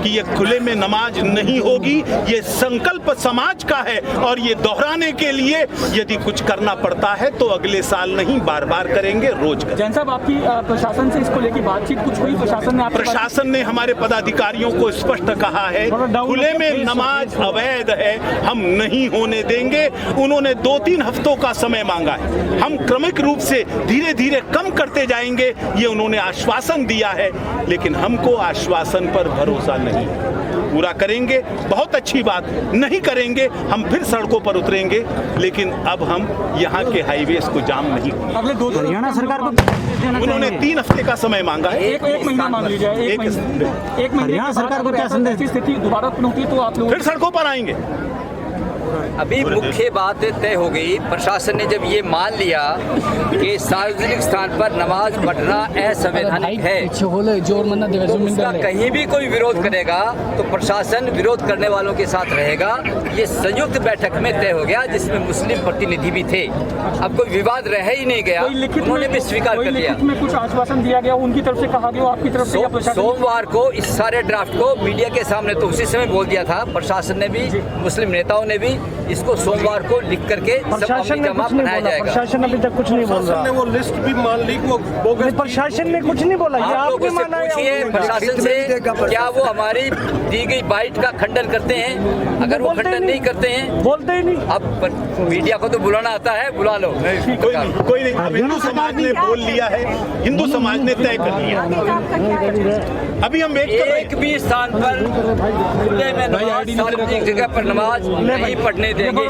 S3: कि ये खुले में नमाज नहीं होगी। ये संकल्प समाज का है और ये दोहराने के लिए यदि कुछ करना पड़ता है तो अगले साल नहीं, बार बार करेंगे, रोज करेंगे।
S6: जैन साहब, आपकी प्रशासन से इसको लेकर बातचीत कुछ हुई? प्रशासन
S3: ने हमारे पदाधिकारियों को स्पष्ट कहा है खुले में नमाज अवैध है, हम नहीं होने देंगे। उन्होंने 2-3 हफ्तों का समय मांगा है, हम क्रमिक रूप से धीरे धीरे कम करते जाएंगे, ये उन्होंने आश्वासन दिया है। लेकिन हमको आश्वासन पर भरोसा नहीं, पूरा करेंगे बहुत अच्छी बात, नहीं करेंगे हम फिर सड़कों पर उतरेंगे। लेकिन अब हम यहाँ के हाईवेज को जाम नहीं करेंगे।
S2: हरियाणा सरकार को
S3: उन्होंने 3 हफ्ते का समय मांगा है।
S6: एक महीना मान लीजिए, एक महीने
S2: हरियाणा सरकार को क्या संदेश?
S6: स्थिति दोबारा उत्पन्न होती है तो आप लोग
S3: फिर सड़कों पर आएंगे।
S1: अभी मुख्य बात तय हो गई। प्रशासन ने जब ये मान लिया कि सार्वजनिक स्थान पर नमाज पढ़ना असंवैधानिक है, उसका कहीं भी कोई विरोध करेगा तो प्रशासन विरोध करने वालों के साथ रहेगा। ये संयुक्त बैठक में तय हो गया, जिसमें मुस्लिम प्रतिनिधि भी थे। अब कोई विवाद रह ही नहीं गया, उन्होंने भी स्वीकार कर लिया।
S6: में कुछ आश्वासन दिया गया, उनकी तरफ से कहा गया, आपकी तरफ से
S1: सोमवार को इस सारे ड्राफ्ट को मीडिया के सामने तो उसी समय बोल दिया था। प्रशासन ने भी, मुस्लिम नेताओं ने भी इसको सोमवार को लिख करके जमा बनाया जाएगा।
S8: प्रशासन अभी तक कुछ नहीं बोल रहा है।
S3: वो लिस्ट भी मान ली, वो
S8: प्रशासन ने कुछ नहीं बोला।
S1: आप लोगों से पूछिए प्रशासन से, क्या वो हमारी दी गई बाइट का खंडन करते हैं? अगर वो खंडन नहीं करते हैं,
S8: बोलते ही नहीं।
S1: अब मीडिया को तो बुलाना आता है, बुला लो।
S3: कोई नहीं। अब हिंदू समाज ने बोल लिया है, हिंदू समाज ने तय कर लिया। अभी हम
S1: एक भी स्थान पर खुले में नमाज, सार्वजनिक जगह पर नमाज नहीं पढ़ने देंगे।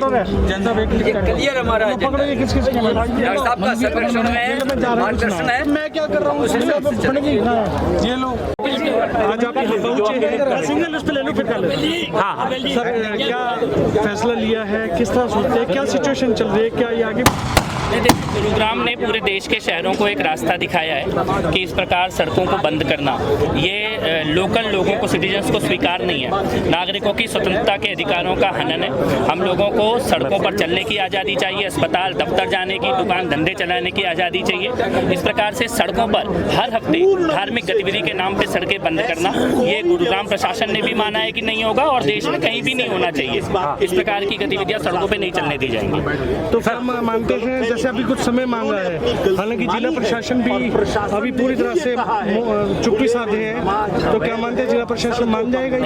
S1: ये क्लियर हमारा डॉक्टर साहब का संरक्षण है, मार्गदर्शन है।
S8: मैं क्या कर रहा हूँ? ये लो आज आप सिंगल लिस्ट पे ले लो, फिर कर लो। हाँ सर, क्या फैसला लिया है, किस तरह सोचते हैं, क्या सिचुएशन चल रही है, क्या ये आगे?
S6: गुरुग्राम ने पूरे देश के शहरों को एक रास्ता दिखाया है कि इस प्रकार सड़कों को बंद करना ये लोकल लोगों को, सिटीजन्स को स्वीकार नहीं है। नागरिकों की स्वतंत्रता के अधिकारों का हनन है। हम लोगों को सड़कों पर चलने की आज़ादी चाहिए, अस्पताल दफ्तर जाने की, दुकान धंधे चलाने की आज़ादी चाहिए। इस प्रकार से सड़कों पर हर हफ्ते धार्मिक गतिविधि के नाम पर सड़कें बंद करना, ये गुरुग्राम प्रशासन ने भी माना है कि नहीं होगा और देश में कहीं भी नहीं होना चाहिए। इस प्रकार की गतिविधियाँ सड़कों पर नहीं चलने दी जाएंगी।
S8: तो फिर हम मानते हैं जैसे से अभी कुछ समय मांग रहा है, हालांकि जिला प्रशासन भी अभी पूरी तरह से चुप्पी साधे है, तो क्या मानते हैं जिला प्रशासन मान जाएगा?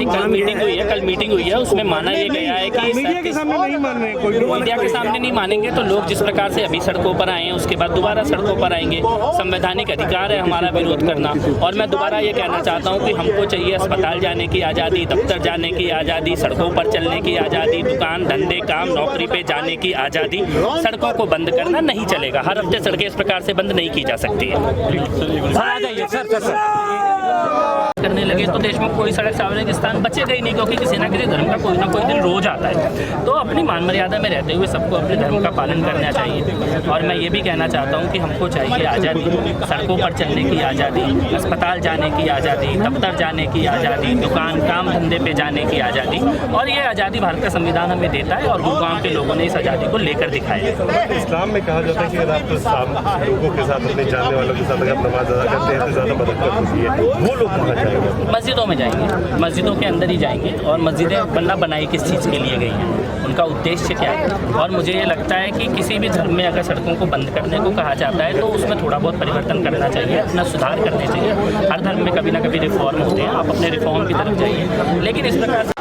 S6: कल मीटिंग हुई है, उसमें माना ये गया है कि
S8: मीडिया के सामने नहीं मान रहे, कोई
S6: मीडिया के सामने नहीं मानेंगे तो लोग जिस प्रकार से अभी सड़कों पर आए हैं उसके बाद दोबारा सड़कों पर आएंगे। संवैधानिक अधिकार है हमारा विरोध करना। और मैं दोबारा ये कहना चाहता हूँ कि हमको चाहिए अस्पताल जाने की आज़ादी, दफ्तर जाने की आज़ादी, सड़कों पर चलने की आज़ादी, दुकान धंधे काम नौकरी पे जाने की आज़ादी। सड़कों को बंद करना नहीं चलेगा। हर हफ्ते सड़कें इस प्रकार से बंद नहीं की जा सकती है। करने लगे तो देश में कोई सड़क सार्वजनिक स्थान बचेगा ही नहीं, क्योंकि किसी न किसी धर्म का कोई ना कोई दिन रोज आता है। तो अपनी मान मर्यादा में रहते हुए सबको अपने धर्म का पालन करना चाहिए। और मैं ये भी कहना चाहता हूँ कि हमको चाहिए आज़ादी, सड़कों पर चलने की आज़ादी, अस्पताल जाने की आज़ादी, दफ्तर जाने की आज़ादी, दुकान काम धंधे पे जाने की आज़ादी। और ये आज़ादी भारत का संविधान हमें देता है और गुरुग्राम के लोगों ने इस आज़ादी को लेकर दिखाया है।
S9: इस्लाम में कहा जाता है कि अगर आप लोगों के साथ, अपने जानने वालों के साथ अगर नमाज अदा करते हैं तो ज़्यादा मदद होती है। वो लोग कहाँ जाएंगे?
S6: मस्जिदों में जाएंगे, मस्जिदों के अंदर ही जाएंगे। और मस्जिदें बनाई किस चीज़ के लिए गई हैं, उनका उद्देश्य क्या है। और मुझे ये लगता है कि किसी भी धर्म में अगर सड़कों को बंद करने को कहा जाता है तो उसमें थोड़ा बहुत परिवर्तन करना चाहिए, अपना सुधार करने चाहिए। हर धर्म में कभी ना कभी रिफॉर्म होते हैं, आप अपने रिफॉर्म की तरफ जाइए। लेकिन इस प्रकार